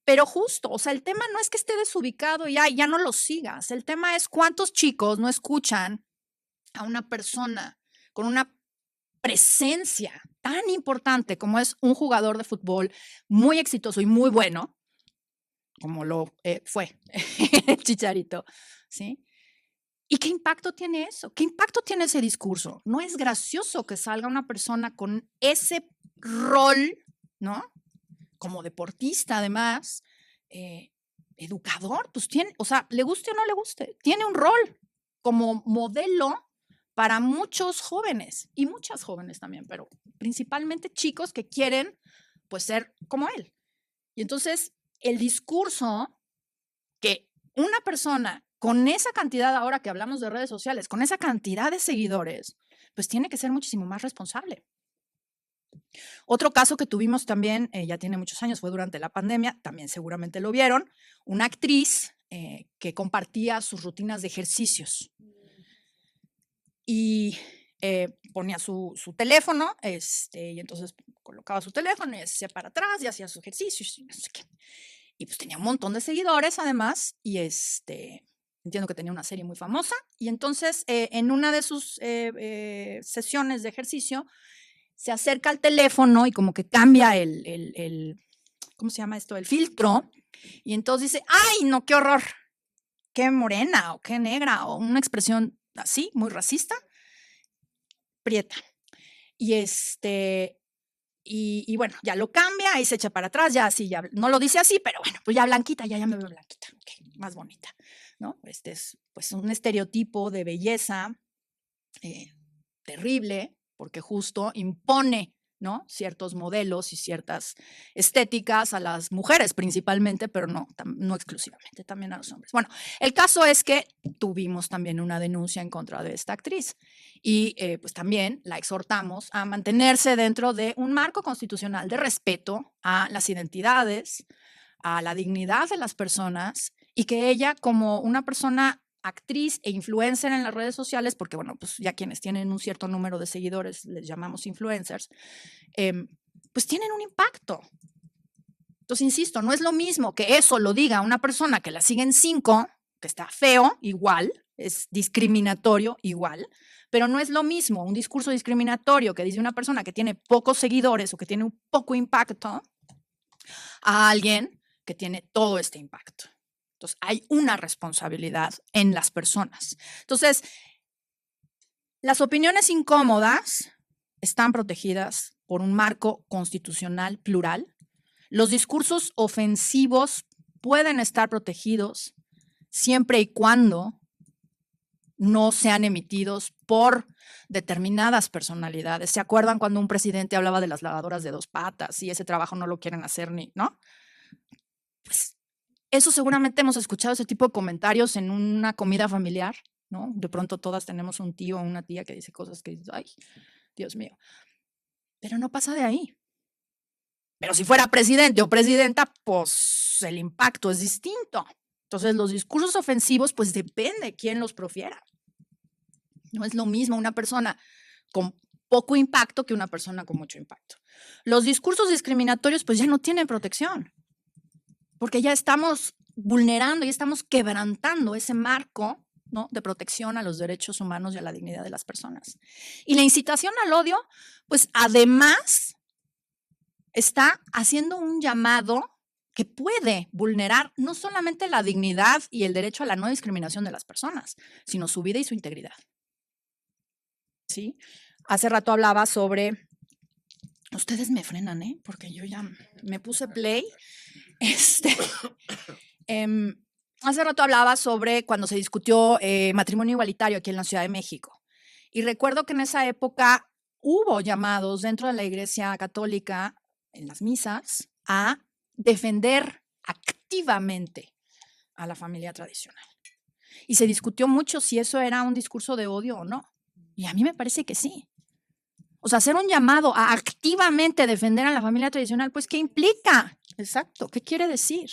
Pero justo, o sea, el tema no es que esté desubicado y ya no lo sigas. El tema es cuántos chicos no escuchan a una persona con una presencia tan importante como es un jugador de fútbol muy exitoso y muy bueno, como lo fue el Chicharito, ¿sí? ¿Y qué impacto tiene eso? ¿Qué impacto tiene ese discurso? No es gracioso que salga una persona con ese rol, ¿no? Como deportista, además, educador, pues tiene, o sea, le guste o no le guste, tiene un rol como modelo para muchos jóvenes y muchas jóvenes también, pero principalmente chicos que quieren, pues, ser como él. Y entonces, el discurso que una persona con esa cantidad, ahora que hablamos de redes sociales, con esa cantidad de seguidores, pues tiene que ser muchísimo más responsable. Otro caso que tuvimos también, ya tiene muchos años, fue durante la pandemia, también seguramente lo vieron, una actriz que compartía sus rutinas de ejercicios y ponía su teléfono, y entonces colocaba su teléfono y se hacía para atrás y hacía sus ejercicios y no sé qué. Y pues tenía un montón de seguidores además y entiendo que tenía una serie muy famosa y entonces en una de sus sesiones de ejercicio se acerca al teléfono y como que cambia ¿cómo se llama esto? El filtro y entonces dice, ¡ay, no, qué horror! ¡Qué morena o qué negra! O una expresión así, muy racista, prieta. Y bueno, ya lo cambia y se echa para atrás, ya así, ya no lo dice así, pero bueno, pues ya blanquita, ya me veo blanquita, okay, más bonita, ¿no? Este es pues un estereotipo de belleza terrible, porque justo impone, ¿no? Ciertos modelos y ciertas estéticas a las mujeres principalmente, pero no exclusivamente, también a los hombres. Bueno, el caso es que tuvimos también una denuncia en contra de esta actriz y pues también la exhortamos a mantenerse dentro de un marco constitucional de respeto a las identidades, a la dignidad de las personas y que ella, como una persona actriz e influencer en las redes sociales, porque bueno, pues ya quienes tienen un cierto número de seguidores les llamamos influencers, pues tienen un impacto. Entonces, insisto, no es lo mismo que eso lo diga una persona que la siguen 5, que está feo, igual, es discriminatorio, igual, pero no es lo mismo un discurso discriminatorio que dice una persona que tiene pocos seguidores o que tiene un poco impacto a alguien que tiene todo este impacto. Entonces, hay una responsabilidad en las personas. Entonces, las opiniones incómodas están protegidas por un marco constitucional plural. Los discursos ofensivos pueden estar protegidos siempre y cuando no sean emitidos por determinadas personalidades. ¿Se acuerdan cuando un presidente hablaba de las lavadoras de 2 patas y ese trabajo no lo quieren hacer ni, ¿no? Pues eso seguramente hemos escuchado ese tipo de comentarios en una comida familiar, ¿no? De pronto todas tenemos un tío o una tía que dice cosas que dices, ay, Dios mío. Pero no pasa de ahí. Pero si fuera presidente o presidenta, pues el impacto es distinto. Entonces, los discursos ofensivos, pues depende quién los profiera. No es lo mismo una persona con poco impacto que una persona con mucho impacto. Los discursos discriminatorios, pues ya no tienen protección, porque ya estamos vulnerando y estamos quebrantando ese marco, ¿no?, de protección a los derechos humanos y a la dignidad de las personas. Y la incitación al odio, pues además está haciendo un llamado que puede vulnerar no solamente la dignidad y el derecho a la no discriminación de las personas, sino su vida y su integridad. ¿Sí? Hace rato hablaba sobre, ustedes me frenan, porque yo ya me puse play. Hace rato hablaba sobre cuando se discutió matrimonio igualitario aquí en la Ciudad de México. Y recuerdo que en esa época hubo llamados dentro de la Iglesia Católica, en las misas, a defender activamente a la familia tradicional. Y se discutió mucho si eso era un discurso de odio o no. Y a mí me parece que sí. O sea, hacer un llamado a activamente defender a la familia tradicional, pues, ¿qué implica? Exacto, ¿qué quiere decir?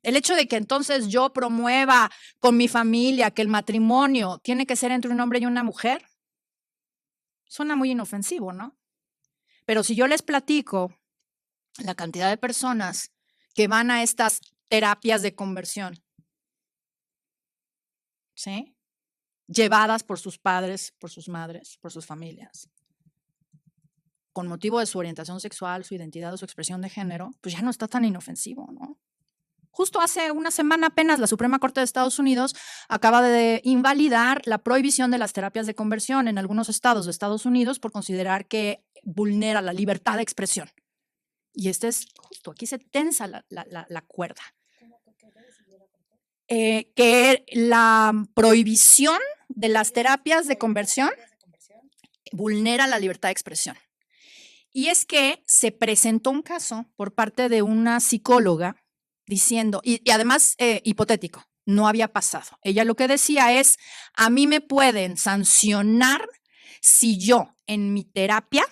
El hecho de que entonces yo promueva con mi familia que el matrimonio tiene que ser entre un hombre y una mujer, suena muy inofensivo, ¿no? Pero si yo les platico la cantidad de personas que van a estas terapias de conversión, ¿sí?, llevadas por sus padres, por sus madres, por sus familias, con motivo de su orientación sexual, su identidad o su expresión de género, pues ya no está tan inofensivo, ¿no? Justo hace una semana apenas la Suprema Corte de Estados Unidos acaba de invalidar la prohibición de las terapias de conversión en algunos estados de Estados Unidos por considerar que vulnera la libertad de expresión. Y es justo, aquí se tensa la cuerda. Que la prohibición de las terapias de conversión vulnera la libertad de expresión. Y es que se presentó un caso por parte de una psicóloga diciendo, y además hipotético, no había pasado. Ella lo que decía es, a mí me pueden sancionar si yo en mi terapia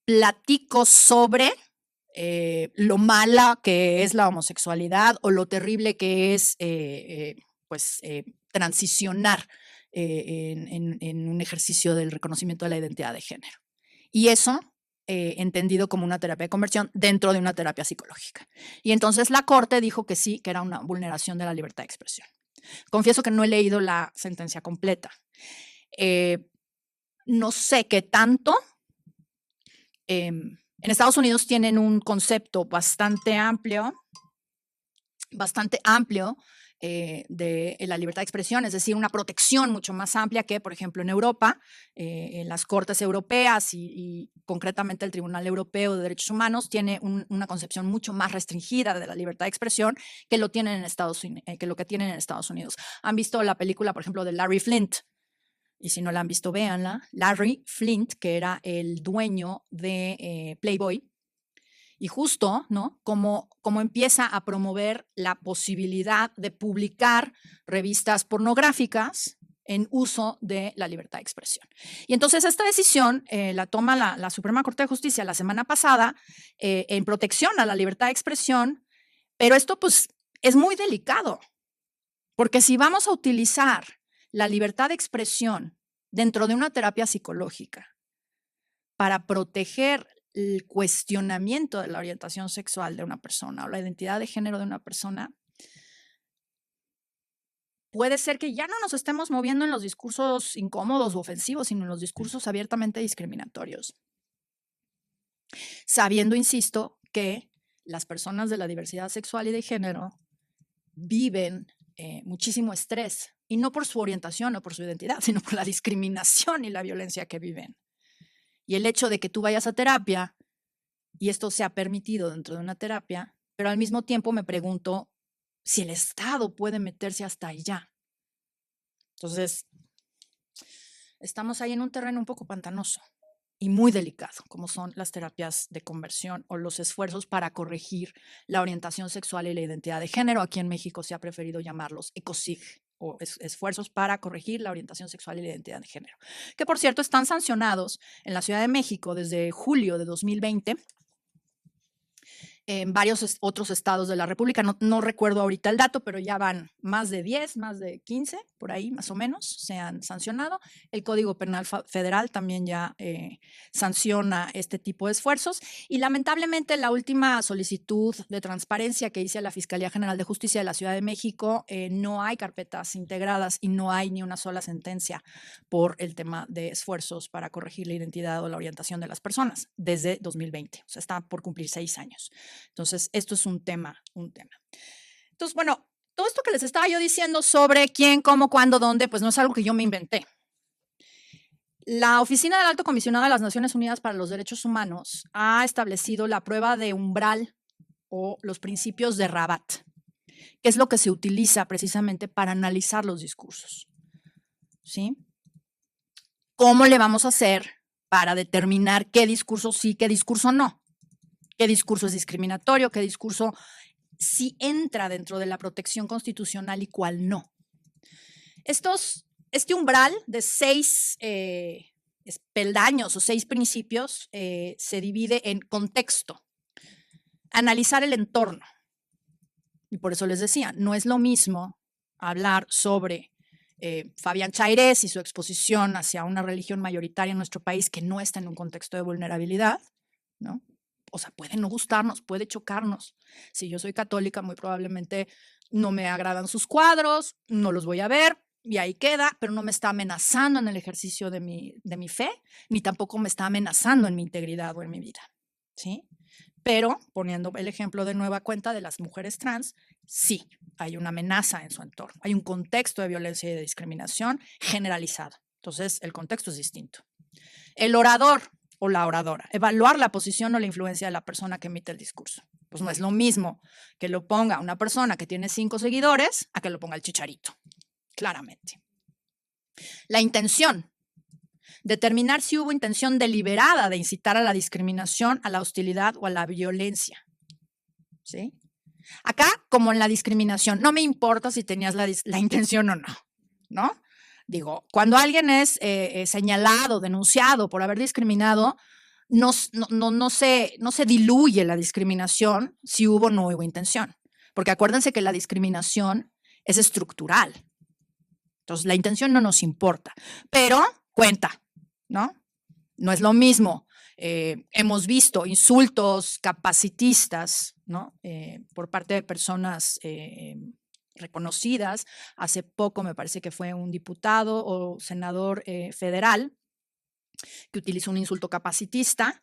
platico sobre lo mala que es la homosexualidad o lo terrible que es transicionar en un ejercicio del reconocimiento de la identidad de género. Y eso entendido como una terapia de conversión dentro de una terapia psicológica. Y entonces la Corte dijo que sí, que era una vulneración de la libertad de expresión. Confieso que no he leído la sentencia completa. No sé qué tanto. En Estados Unidos tienen un concepto bastante amplio de la libertad de expresión, es decir, una protección mucho más amplia que, por ejemplo, en Europa, en las Cortes Europeas y concretamente el Tribunal Europeo de Derechos Humanos tiene una concepción mucho más restringida de la libertad de expresión que lo que tienen en Estados Unidos. ¿Han visto la película, por ejemplo, de Larry Flynt? Y si no la han visto, véanla. Larry Flynt, que era el dueño de Playboy, y justo, ¿no?, como empieza a promover la posibilidad de publicar revistas pornográficas en uso de la libertad de expresión. Y entonces esta decisión la toma la Suprema Corte de Justicia la semana pasada en protección a la libertad de expresión, pero esto pues es muy delicado, porque si vamos a utilizar la libertad de expresión dentro de una terapia psicológica para proteger el cuestionamiento de la orientación sexual de una persona o la identidad de género de una persona, puede ser que ya no nos estemos moviendo en los discursos incómodos o ofensivos, sino en los discursos abiertamente discriminatorios. Sabiendo, insisto, que las personas de la diversidad sexual y de género viven muchísimo estrés, y no por su orientación o por su identidad, sino por la discriminación y la violencia que viven. Y el hecho de que tú vayas a terapia, y esto sea permitido dentro de una terapia, pero al mismo tiempo me pregunto si el Estado puede meterse hasta allá. Entonces, estamos ahí en un terreno un poco pantanoso y muy delicado, como son las terapias de conversión o los esfuerzos para corregir la orientación sexual y la identidad de género. Aquí en México se ha preferido llamarlos ECOSIG, o esfuerzos para corregir la orientación sexual y la identidad de género, que por cierto están sancionados en la Ciudad de México desde julio de 2020, en varios otros estados de la República. No recuerdo ahorita el dato, pero ya van más de 10, más de 15, por ahí más o menos, se han sancionado. El Código Penal Federal también ya sanciona este tipo de esfuerzos. Y lamentablemente la última solicitud de transparencia que hice a la Fiscalía General de Justicia de la Ciudad de México, no hay carpetas integradas y no hay ni una sola sentencia por el tema de esfuerzos para corregir la identidad o la orientación de las personas desde 2020. O sea, está por cumplir 6 años. Entonces, esto es un tema. Entonces, bueno, todo esto que les estaba yo diciendo sobre quién, cómo, cuándo, dónde, pues no es algo que yo me inventé. La Oficina del Alto Comisionado de las Naciones Unidas para los Derechos Humanos ha establecido la prueba de umbral o los principios de Rabat, que es lo que se utiliza precisamente para analizar los discursos. ¿Sí? ¿Cómo le vamos a hacer para determinar qué discurso sí, qué discurso no? ¿Qué discurso es discriminatorio? ¿Qué discurso sí entra dentro de la protección constitucional y cuál no? Este umbral de 6 peldaños o 6 principios se divide en contexto, analizar el entorno. Y por eso les decía, no es lo mismo hablar sobre Fabián Chairez y su exposición hacia una religión mayoritaria en nuestro país que no está en un contexto de vulnerabilidad, ¿no? O sea, puede no gustarnos, puede chocarnos. Si yo soy católica, muy probablemente no me agradan sus cuadros, no los voy a ver y ahí queda, pero no me está amenazando en el ejercicio de mi fe, ni tampoco me está amenazando en mi integridad o en mi vida, ¿sí? Pero, poniendo el ejemplo de nueva cuenta de las mujeres trans, sí, hay una amenaza en su entorno, hay un contexto de violencia y de discriminación generalizado. Entonces, el contexto es distinto. El orador o la oradora, evaluar la posición o la influencia de la persona que emite el discurso. Pues no es lo mismo que lo ponga una persona que tiene 5 seguidores a que lo ponga el Chicharito, claramente. La intención, determinar si hubo intención deliberada de incitar a la discriminación, a la hostilidad o a la violencia. ¿Sí? Acá, como en la discriminación, no me importa si tenías la intención o no, ¿no? Digo, cuando alguien es señalado, denunciado por haber discriminado, no se diluye la discriminación si hubo o no hubo intención. Porque acuérdense que la discriminación es estructural. Entonces, la intención no nos importa, pero cuenta, ¿no? No es lo mismo. Hemos visto insultos capacitistas, ¿no? Por parte de personas reconocidas. Hace poco me parece que fue un diputado o senador federal que utilizó un insulto capacitista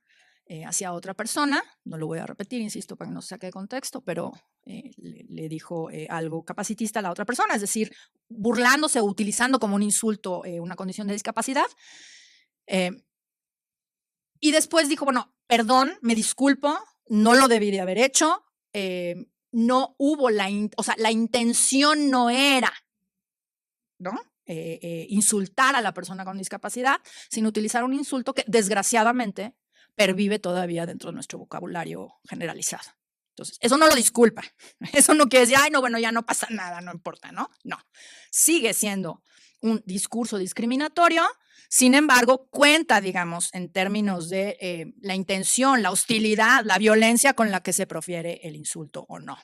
hacia otra persona. No lo voy a repetir, insisto, para que no se saque de contexto, pero le dijo algo capacitista a la otra persona, es decir, burlándose o utilizando como un insulto una condición de discapacidad. Y después dijo, bueno, perdón, me disculpo, no lo debí de haber hecho, no hubo la intención no era, ¿no? Insultar a la persona con discapacidad, sino utilizar un insulto que desgraciadamente pervive todavía dentro de nuestro vocabulario generalizado. Entonces, eso no lo disculpa, eso no quiere decir, ay, no, bueno, ya no pasa nada, no importa, ¿no? No, sigue siendo un discurso discriminatorio, sin embargo, cuenta, digamos, en términos de la intención, la hostilidad, la violencia con la que se profiere el insulto o no.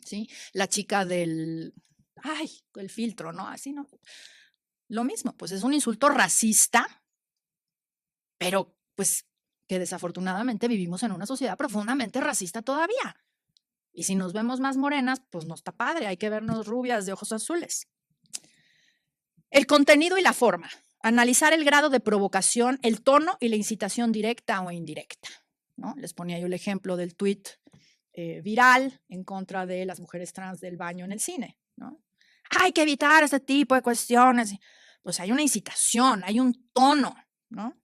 ¿Sí? La chica del filtro, ¿no? Así no. Lo mismo, pues es un insulto racista, pero pues que desafortunadamente vivimos en una sociedad profundamente racista todavía. Y si nos vemos más morenas, pues no está padre, hay que vernos rubias de ojos azules. El contenido y la forma. Analizar el grado de provocación, el tono y la incitación directa o indirecta, ¿no? Les ponía yo el ejemplo del tuit viral en contra de las mujeres trans del baño en el cine, ¿no? Hay que evitar ese tipo de cuestiones. Pues hay una incitación, hay un tono, ¿no?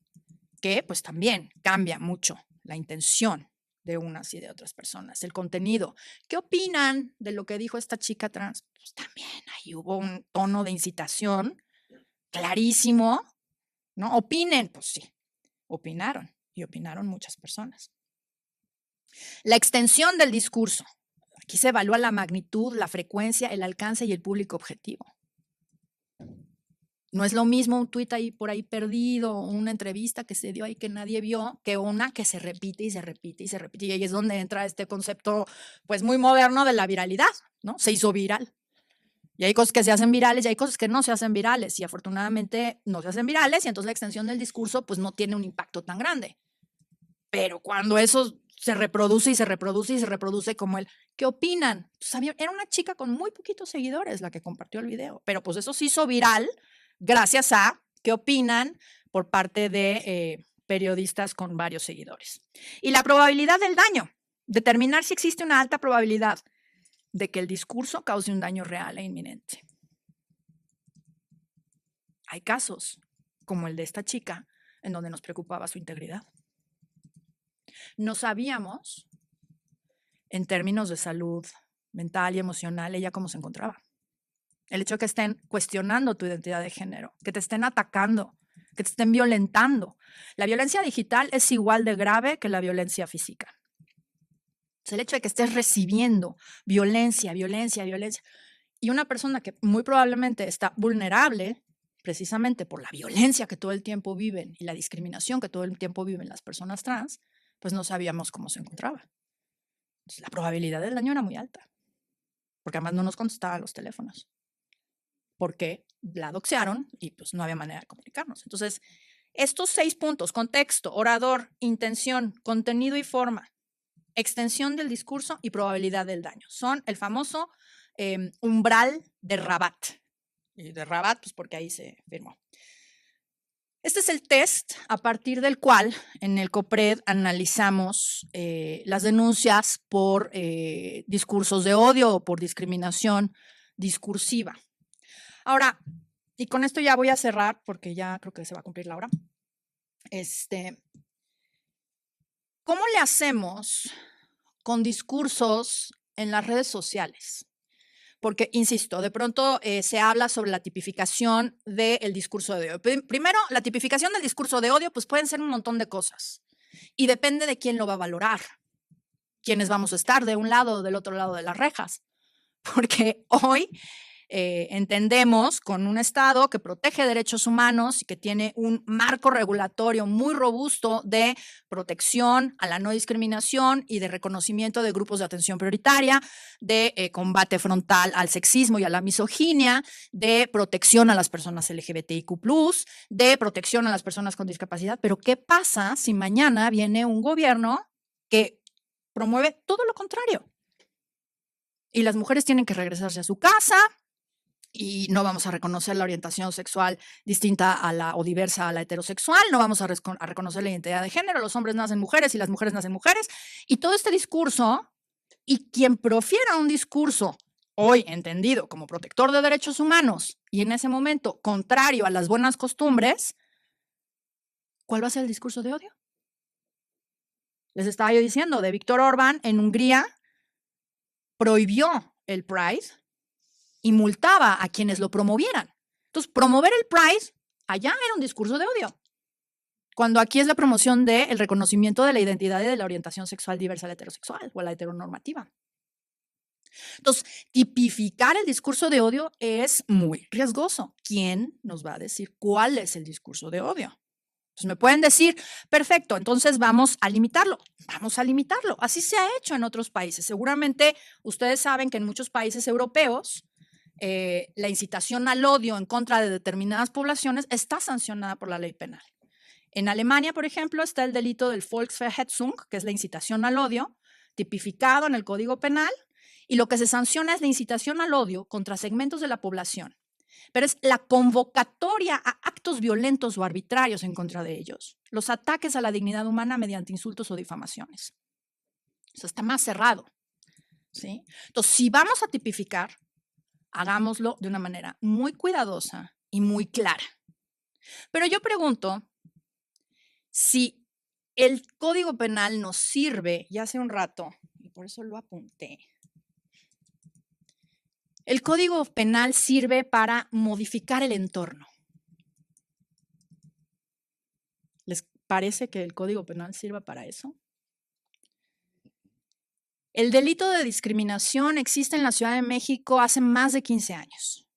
Que pues también cambia mucho la intención de unas y de otras personas, el contenido. ¿Qué opinan de lo que dijo esta chica trans? Pues también ahí hubo un tono de incitación clarísimo, ¿no? Opinen, pues sí, opinaron y opinaron muchas personas. La extensión del discurso. Aquí se evalúa la magnitud, la frecuencia, el alcance y el público objetivo. No es lo mismo un tuit ahí por ahí perdido, una entrevista que se dio ahí que nadie vio, que una que se repite y se repite y se repite. Y ahí es donde entra este concepto pues muy moderno de la viralidad, ¿no? Se hizo viral. Y hay cosas que se hacen virales y hay cosas que no se hacen virales. Y afortunadamente no se hacen virales y entonces la extensión del discurso pues no tiene un impacto tan grande. Pero cuando eso se reproduce y se reproduce y se reproduce como el, ¿qué opinan? Pues era una chica con muy poquitos seguidores la que compartió el video, pero pues eso se hizo viral gracias a ¿qué opinan? Por parte de periodistas con varios seguidores. Y la probabilidad del daño, determinar si existe una alta probabilidad de que el discurso cause un daño real e inminente. Hay casos, como el de esta chica, en donde nos preocupaba su integridad. No sabíamos, en términos de salud mental y emocional, ella cómo se encontraba. El hecho de que estén cuestionando tu identidad de género, que te estén atacando, que te estén violentando. La violencia digital es igual de grave que la violencia física. Es el hecho de que estés recibiendo violencia. Y una persona que muy probablemente está vulnerable, precisamente por la violencia que todo el tiempo viven y la discriminación que todo el tiempo viven las personas trans, pues no sabíamos cómo se encontraba. Entonces, la probabilidad del daño era muy alta, porque además no nos contestaban los teléfonos, porque la doxearon y pues no había manera de comunicarnos. Entonces, estos 6 puntos, contexto, orador, intención, contenido y forma, extensión del discurso y probabilidad del daño, son el famoso umbral de Rabat. Y de Rabat, pues porque ahí se firmó. Este es el test a partir del cual en el COPRED analizamos las denuncias por discursos de odio o por discriminación discursiva. Ahora, y con esto ya voy a cerrar porque ya creo que se va a cumplir la hora. ¿Cómo le hacemos con discursos en las redes sociales? Porque, insisto, de pronto se habla sobre la tipificación del discurso de odio. Primero, la tipificación del discurso de odio, pues pueden ser un montón de cosas. Y depende de quién lo va a valorar. Quiénes vamos a estar de un lado o del otro lado de las rejas. Porque hoy entendemos con un Estado que protege derechos humanos y que tiene un marco regulatorio muy robusto de protección a la no discriminación y de reconocimiento de grupos de atención prioritaria, de combate frontal al sexismo y a la misoginia, de protección a las personas LGBTIQ+, de protección a las personas con discapacidad. Pero ¿qué pasa si mañana viene un gobierno que promueve todo lo contrario? Y las mujeres tienen que regresarse a su casa, y no vamos a reconocer la orientación sexual distinta a la o diversa a la heterosexual, no vamos a reconocer la identidad de género, los hombres nacen mujeres y las mujeres nacen mujeres, y todo este discurso, y quien profiera un discurso hoy entendido como protector de derechos humanos y en ese momento contrario a las buenas costumbres, ¿cuál va a ser el discurso de odio? Les estaba yo diciendo, de Víctor Orbán en Hungría prohibió el Pride y multaba a quienes lo promovieran. Entonces, promover el Pride allá era un discurso de odio, cuando aquí es la promoción del reconocimiento de la identidad y de la orientación sexual diversa a la heterosexual o a la heteronormativa. Entonces, tipificar el discurso de odio es muy riesgoso. ¿Quién nos va a decir cuál es el discurso de odio? Pues me pueden decir, perfecto, entonces vamos a limitarlo. Vamos a limitarlo. Así se ha hecho en otros países. Seguramente ustedes saben que en muchos países europeos la incitación al odio en contra de determinadas poblaciones está sancionada por la ley penal. En Alemania, por ejemplo, está el delito del Volksverhetzung, que es la incitación al odio, tipificado en el Código Penal, y lo que se sanciona es la incitación al odio contra segmentos de la población, pero es la convocatoria a actos violentos o arbitrarios en contra de ellos, los ataques a la dignidad humana mediante insultos o difamaciones. Eso está más cerrado, ¿sí? Entonces, si vamos a tipificar, hagámoslo de una manera muy cuidadosa y muy clara. Pero yo pregunto, si el Código Penal nos sirve, ya hace un rato, y por eso lo apunté, el Código Penal sirve para modificar el entorno. ¿Les parece que el Código Penal sirva para eso? El delito de discriminación existe en la Ciudad de México hace más de 15 años.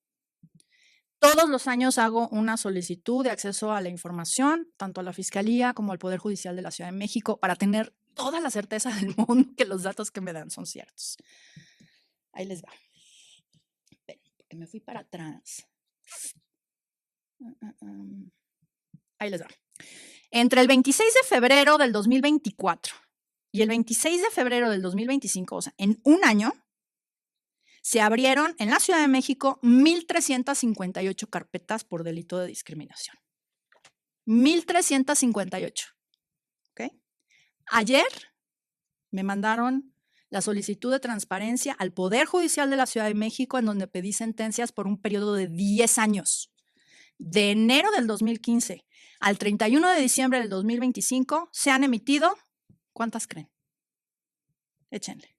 Todos los años hago una solicitud de acceso a la información, tanto a la Fiscalía como al Poder Judicial de la Ciudad de México, para tener toda la certeza del mundo que los datos que me dan son ciertos. Ahí les va. Que me fui para atrás. Ahí les va. Entre el 26 de febrero del 2024 y el 26 de febrero del 2025, o sea, en un año, se abrieron en la Ciudad de México 1,358 carpetas por delito de discriminación. 1,358. ¿Ok? Ayer me mandaron la solicitud de transparencia al Poder Judicial de la Ciudad de México, en donde pedí sentencias por un periodo de 10 años. De enero del 2015 al 31 de diciembre del 2025 se han emitido, ¿cuántas creen? Échenle.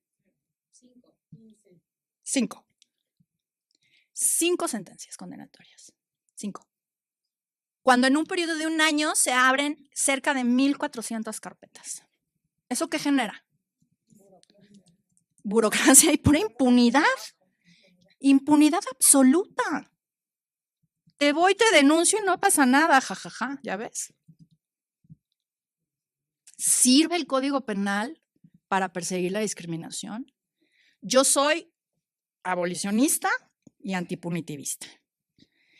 5. 5 sentencias condenatorias. 5. Cuando en un periodo de un año se abren cerca de 1,400 carpetas. ¿Eso qué genera? Burocracia y pura impunidad. Impunidad absoluta. Te voy, te denuncio y no pasa nada, jajaja, ¿ya ves? ¿Sirve el Código Penal para perseguir la discriminación? Yo soy abolicionista y antipunitivista.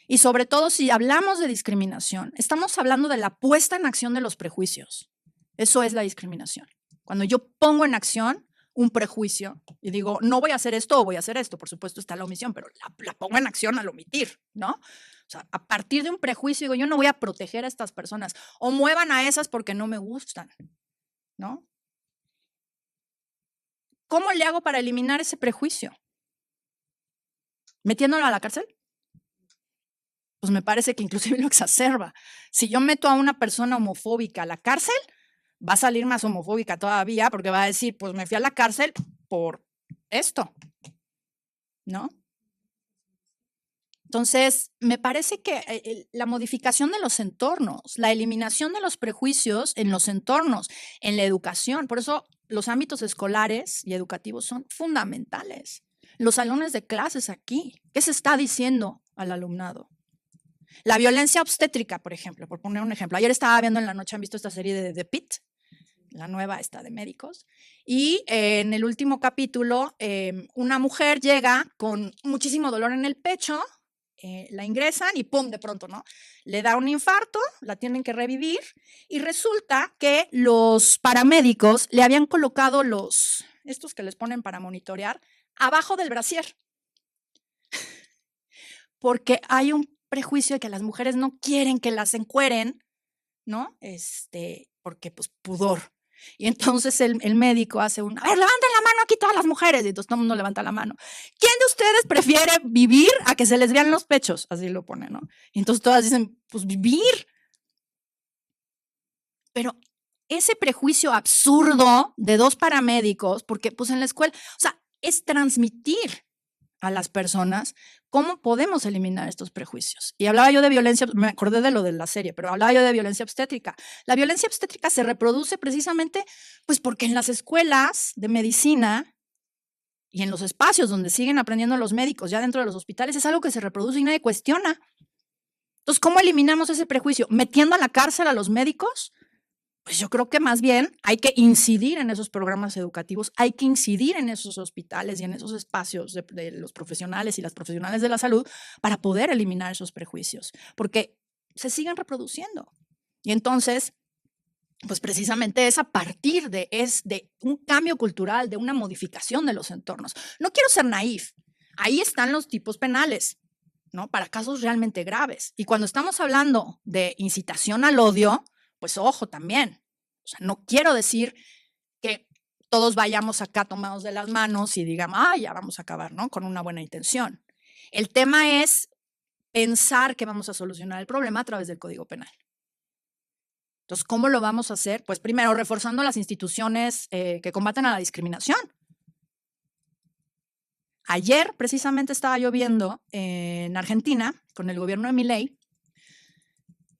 Y sobre todo, si hablamos de discriminación, estamos hablando de la puesta en acción de los prejuicios. Eso es la discriminación. Cuando yo pongo en acción un prejuicio y digo, no voy a hacer esto o voy a hacer esto, por supuesto está la omisión, pero la pongo en acción al omitir, ¿no? O sea, a partir de un prejuicio digo, yo no voy a proteger a estas personas o muevan a esas porque no me gustan, ¿no? ¿Cómo le hago para eliminar ese prejuicio? ¿Metiéndolo a la cárcel? Pues me parece que inclusive lo exacerba. Si yo meto a una persona homofóbica a la cárcel, va a salir más homofóbica todavía porque va a decir, pues me fui a la cárcel por esto, ¿no? Entonces, me parece que la modificación de los entornos, la eliminación de los prejuicios en los entornos, en la educación, por eso los ámbitos escolares y educativos son fundamentales. Los salones de clases aquí, ¿qué se está diciendo al alumnado? La violencia obstétrica, por ejemplo, por poner un ejemplo. Ayer estaba viendo en la noche, ¿han visto esta serie de The Pitt? La nueva esta de médicos. Y en el último capítulo, una mujer llega con muchísimo dolor en el pecho, la ingresan y ¡pum! De pronto, ¿no? Le da un infarto, la tienen que revivir y resulta que los paramédicos le habían colocado estos que les ponen para monitorear, abajo del brasier. Porque hay un prejuicio de que las mujeres no quieren que las encueren, ¿no? Porque pues pudor. Y entonces el médico hace a ver, levanten la mano aquí todas las mujeres. Y entonces todo el mundo levanta la mano. ¿Quién de ustedes prefiere vivir a que se les vean los pechos? Así lo pone, ¿no? Y entonces todas dicen, pues vivir. Pero ese prejuicio absurdo de 2 paramédicos, porque pues en la escuela, o sea, es transmitir a las personas cómo podemos eliminar estos prejuicios. Y hablaba yo de violencia, me acordé de lo de la serie, pero hablaba yo de violencia obstétrica. La violencia obstétrica se reproduce precisamente pues porque en las escuelas de medicina y en los espacios donde siguen aprendiendo los médicos, ya dentro de los hospitales, es algo que se reproduce y nadie cuestiona. Entonces, ¿cómo eliminamos ese prejuicio? ¿Metiendo a la cárcel a los médicos? Pues yo creo que más bien hay que incidir en esos programas educativos, hay que incidir en esos hospitales y en esos espacios de los profesionales y las profesionales de la salud para poder eliminar esos prejuicios, porque se siguen reproduciendo. Y entonces, pues precisamente es a partir de un cambio cultural, de una modificación de los entornos. No quiero ser naif, ahí están los tipos penales, ¿no? Para casos realmente graves. Y cuando estamos hablando de incitación al odio, pues ojo también. O sea, no quiero decir que todos vayamos acá tomados de las manos y digamos, ya vamos a acabar, ¿no? Con una buena intención. El tema es pensar que vamos a solucionar el problema a través del Código Penal. Entonces, ¿cómo lo vamos a hacer? Pues primero, reforzando las instituciones que combaten a la discriminación. Ayer, precisamente, estaba yo viendo en Argentina, con el gobierno de Milei,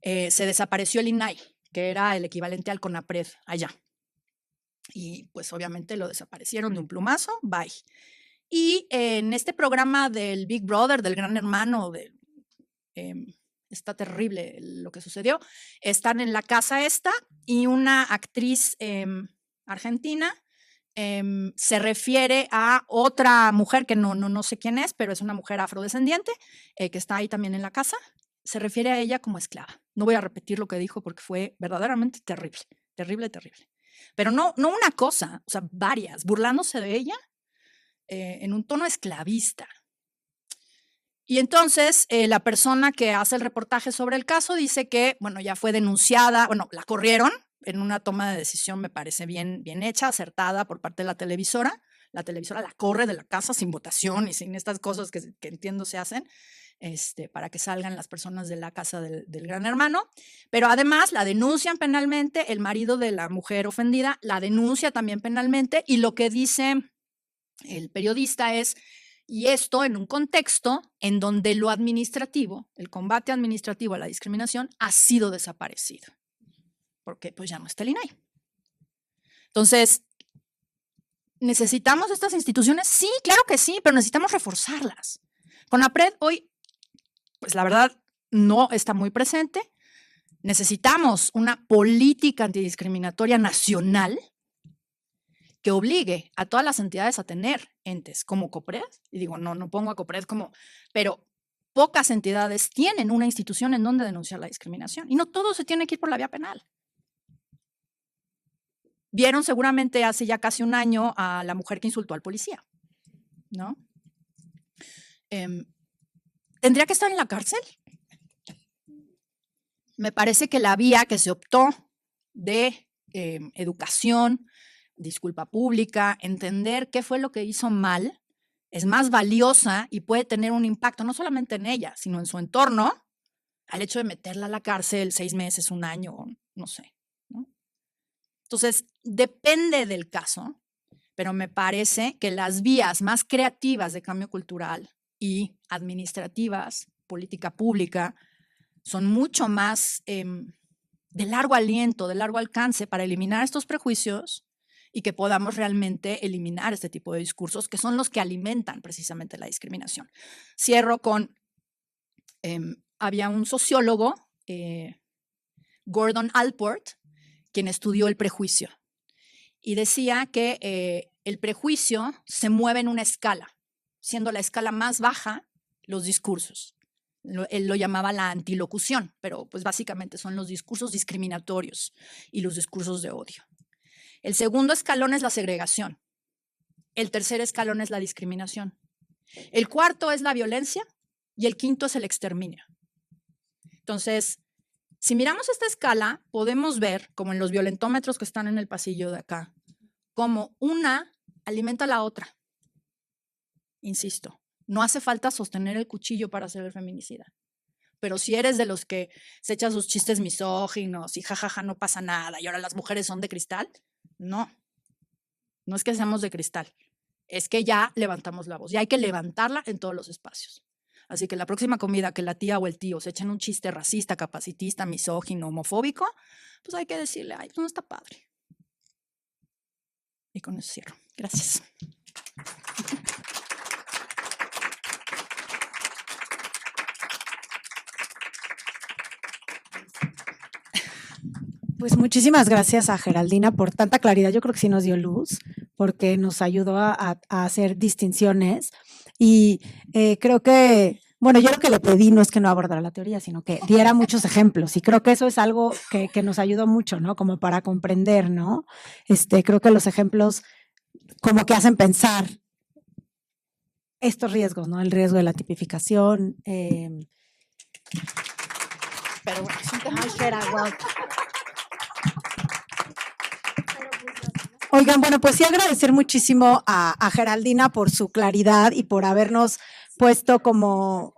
se desapareció el INAI, que era el equivalente al CONAPRED allá. Y pues obviamente lo desaparecieron de un plumazo, bye. Y en este programa del Big Brother, del Gran Hermano, está terrible lo que sucedió, están en la casa esta y una actriz argentina se refiere a otra mujer que no sé quién es, pero es una mujer afrodescendiente que está ahí también en la casa. Se refiere a ella como esclava. No voy a repetir lo que dijo porque fue verdaderamente terrible, terrible, terrible. Pero no una cosa, o sea, varias, burlándose de ella en un tono esclavista. Y entonces la persona que hace el reportaje sobre el caso dice que, bueno, ya fue denunciada, bueno, la corrieron en una toma de decisión, me parece bien hecha, acertada por parte de la televisora. La televisora la corre de la casa sin votación y sin estas cosas que entiendo se hacen. Para que salgan las personas de la casa del Gran Hermano, pero además la denuncian penalmente, el marido de la mujer ofendida la denuncia también penalmente, y lo que dice el periodista es, y esto en un contexto en donde lo administrativo, el combate administrativo a la discriminación ha sido desaparecido, porque pues ya no está el INAI. Entonces, ¿necesitamos estas instituciones? Sí, claro que sí, pero necesitamos reforzarlas. CONAPRED hoy, pues la verdad, no está muy presente. Necesitamos una política antidiscriminatoria nacional que obligue a todas las entidades a tener entes como COPRED, y digo, no pongo a COPRED como, pero pocas entidades tienen una institución en donde denunciar la discriminación, y no todo se tiene que ir por la vía penal. Vieron seguramente hace ya casi un año a la mujer que insultó al policía, ¿no? ¿Tendría que estar en la cárcel? Me parece que la vía que se optó de educación, disculpa pública, entender qué fue lo que hizo mal, es más valiosa y puede tener un impacto no solamente en ella, sino en su entorno, al hecho de meterla a la cárcel 6 meses, 1 año, no sé, ¿no? Entonces, depende del caso, pero me parece que las vías más creativas de cambio cultural y administrativas, política pública, son mucho más de largo aliento, de largo alcance para eliminar estos prejuicios y que podamos realmente eliminar este tipo de discursos que son los que alimentan precisamente la discriminación. Cierro con, había un sociólogo, Gordon Allport, quien estudió el prejuicio y decía que el prejuicio se mueve en una escala, siendo la escala más baja los discursos. Él lo llamaba la antilocución, pero pues básicamente son los discursos discriminatorios y los discursos de odio. El segundo escalón es la segregación. El tercer escalón es la discriminación. El cuarto es la violencia y el quinto es el exterminio. Entonces, si miramos esta escala, podemos ver, como en los violentómetros que están en el pasillo de acá, cómo una alimenta a la otra. Insisto, no hace falta sostener el cuchillo para hacer el feminicida. Pero si eres de los que se echan sus chistes misóginos y jajaja, no pasa nada, y ahora las mujeres son de cristal, no es que seamos de cristal, es que ya levantamos la voz, y hay que levantarla en todos los espacios. Así que la próxima comida que la tía o el tío se echen un chiste racista, capacitista, misógino, homofóbico, pues hay que decirle, ay, pues no está padre. Y con eso cierro. Gracias. Pues muchísimas gracias a Geraldina por tanta claridad. Yo creo que sí nos dio luz, porque nos ayudó a hacer distinciones. Y creo que, bueno, yo lo que le pedí no es que no abordara la teoría, sino que diera muchos ejemplos. Y creo que eso es algo que nos ayudó mucho, ¿no? Como para comprender, ¿no? Creo que los ejemplos como que hacen pensar estos riesgos, ¿no? El riesgo de la tipificación. Pero bueno, es un tema. Oigan, bueno, pues sí agradecer muchísimo a Geraldina por su claridad y por habernos puesto como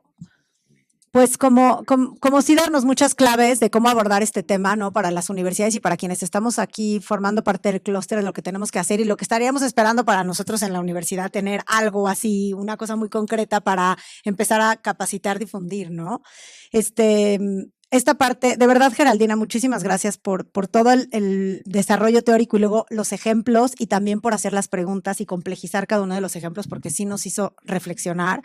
sí darnos muchas claves de cómo abordar este tema, ¿no? Para las universidades y para quienes estamos aquí formando parte del clúster de lo que tenemos que hacer y lo que estaríamos esperando para nosotros en la universidad, tener algo así, una cosa muy concreta para empezar a capacitar, difundir, ¿no? Esta parte, de verdad, Geraldina, muchísimas gracias por todo el desarrollo teórico y luego los ejemplos y también por hacer las preguntas y complejizar cada uno de los ejemplos porque sí nos hizo reflexionar.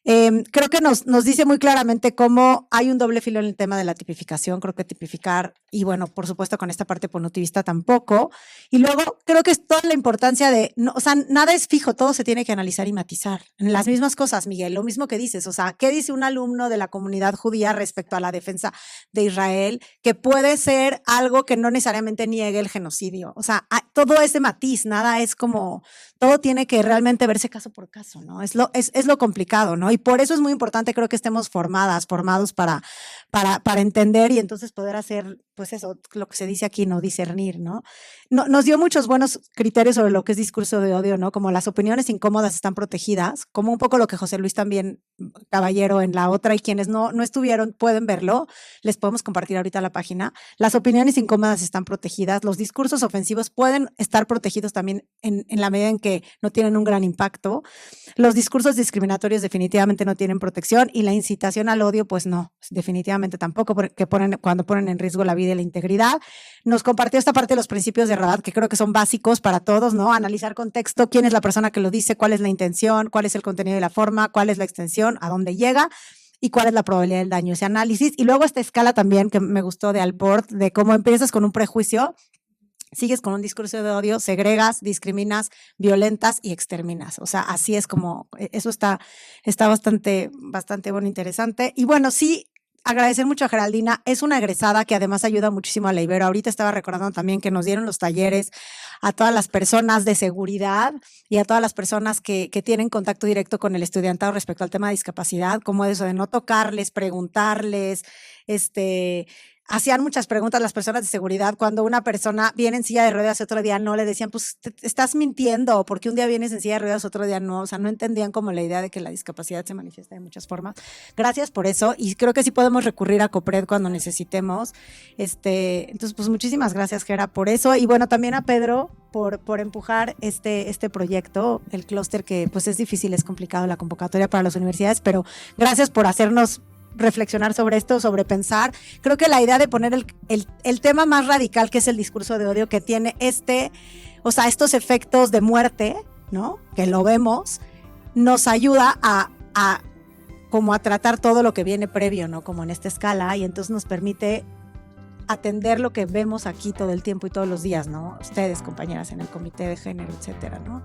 Creo que nos dice muy claramente cómo hay un doble filo en el tema de la tipificación. Creo que tipificar, y bueno, por supuesto con esta parte punitivista tampoco. Y luego creo que es toda la importancia de, no, o sea, nada es fijo, todo se tiene que analizar y matizar. En las mismas cosas, Miguel, lo mismo que dices, o sea, ¿qué dice un alumno de la comunidad judía respecto a la defensa de Israel? Que puede ser algo que no necesariamente niegue el genocidio. O sea, todo ese matiz, nada es como, todo tiene que realmente verse caso por caso, ¿no? Es lo complicado, ¿no? Y por eso es muy importante, creo que estemos formados para entender y entonces poder hacer, pues eso, lo que se dice aquí, no discernir, ¿no? Nos dio muchos buenos criterios sobre lo que es discurso de odio, ¿no? Como las opiniones incómodas están protegidas, como un poco lo que José Luis también, Caballero, en la otra, y quienes no estuvieron pueden verlo, les podemos compartir ahorita la página. Las opiniones incómodas están protegidas, los discursos ofensivos pueden estar protegidos también en la medida en que no tienen un gran impacto. Los discursos discriminatorios definitivamente no tienen protección y la incitación al odio, pues no, definitivamente tampoco, porque cuando ponen en riesgo la vida y la integridad. Nos compartió esta parte de los principios de Rabat, que creo que son básicos para todos, ¿no? Analizar contexto, quién es la persona que lo dice, cuál es la intención, cuál es el contenido y la forma, cuál es la extensión, a dónde llega y cuál es la probabilidad del daño, ese análisis. Y luego esta escala también que me gustó de Alport, de cómo empiezas con un prejuicio, sigues con un discurso de odio, segregas, discriminas, violentas y exterminas. O sea, así es como, eso está bastante bueno, interesante. Y bueno, sí, agradecer mucho a Geraldina, es una egresada que además ayuda muchísimo a la Ibero. Ahorita estaba recordando también que nos dieron los talleres a todas las personas de seguridad y a todas las personas que tienen contacto directo con el estudiantado respecto al tema de discapacidad, como eso de no tocarles, preguntarles, hacían muchas preguntas las personas de seguridad. Cuando una persona viene en silla de ruedas y otro día no, le decían, pues te estás mintiendo, porque un día vienes en silla de ruedas, otro día no. O sea, no entendían como la idea de que la discapacidad se manifiesta de muchas formas. Gracias por eso y creo que sí podemos recurrir a COPRED cuando necesitemos. Entonces, pues muchísimas gracias, Gera, por eso. Y bueno, también a Pedro por empujar este proyecto, el clúster, que pues es difícil, es complicado la convocatoria para las universidades, pero gracias por hacernos reflexionar sobre esto, sobre pensar. Creo que la idea de poner el tema más radical, que es el discurso de odio, que tiene estos efectos de muerte, ¿no? Que lo vemos, nos ayuda a tratar todo lo que viene previo, ¿no? Como en esta escala, y entonces nos permite atender lo que vemos aquí todo el tiempo y todos los días, ¿no? Ustedes, compañeras, en el comité de género, etcétera, ¿no?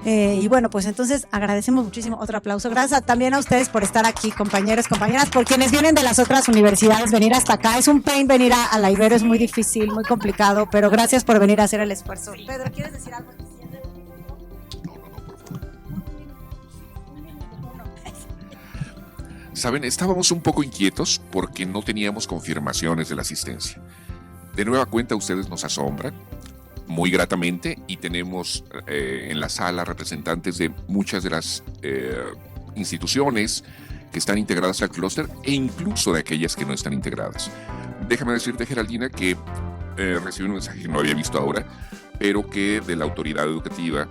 Y bueno, pues entonces agradecemos muchísimo. Otro aplauso. Gracias también a ustedes por estar aquí, compañeros, compañeras, por quienes vienen de las otras universidades, venir hasta acá. Es un pain venir a la Ibero, es muy difícil, muy complicado, pero gracias por venir a hacer el esfuerzo. Pedro, ¿quieres decir algo? Saben, estábamos un poco inquietos porque no teníamos confirmaciones de la asistencia. De nueva cuenta, ustedes nos asombran muy gratamente y tenemos en la sala representantes de muchas de las instituciones que están integradas al clúster e incluso de aquellas que no están integradas. Déjame decirte, Geraldina, que recibí un mensaje que no había visto ahora, pero que de la autoridad educativa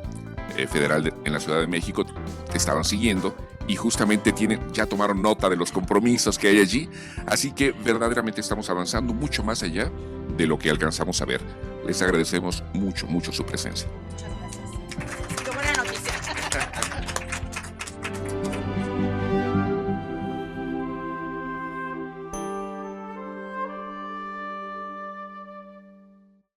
federal en la Ciudad de México te estaban siguiendo y justamente ya tomaron nota de los compromisos que hay allí, así que verdaderamente estamos avanzando mucho más allá de lo que alcanzamos a ver. Les agradecemos mucho su presencia.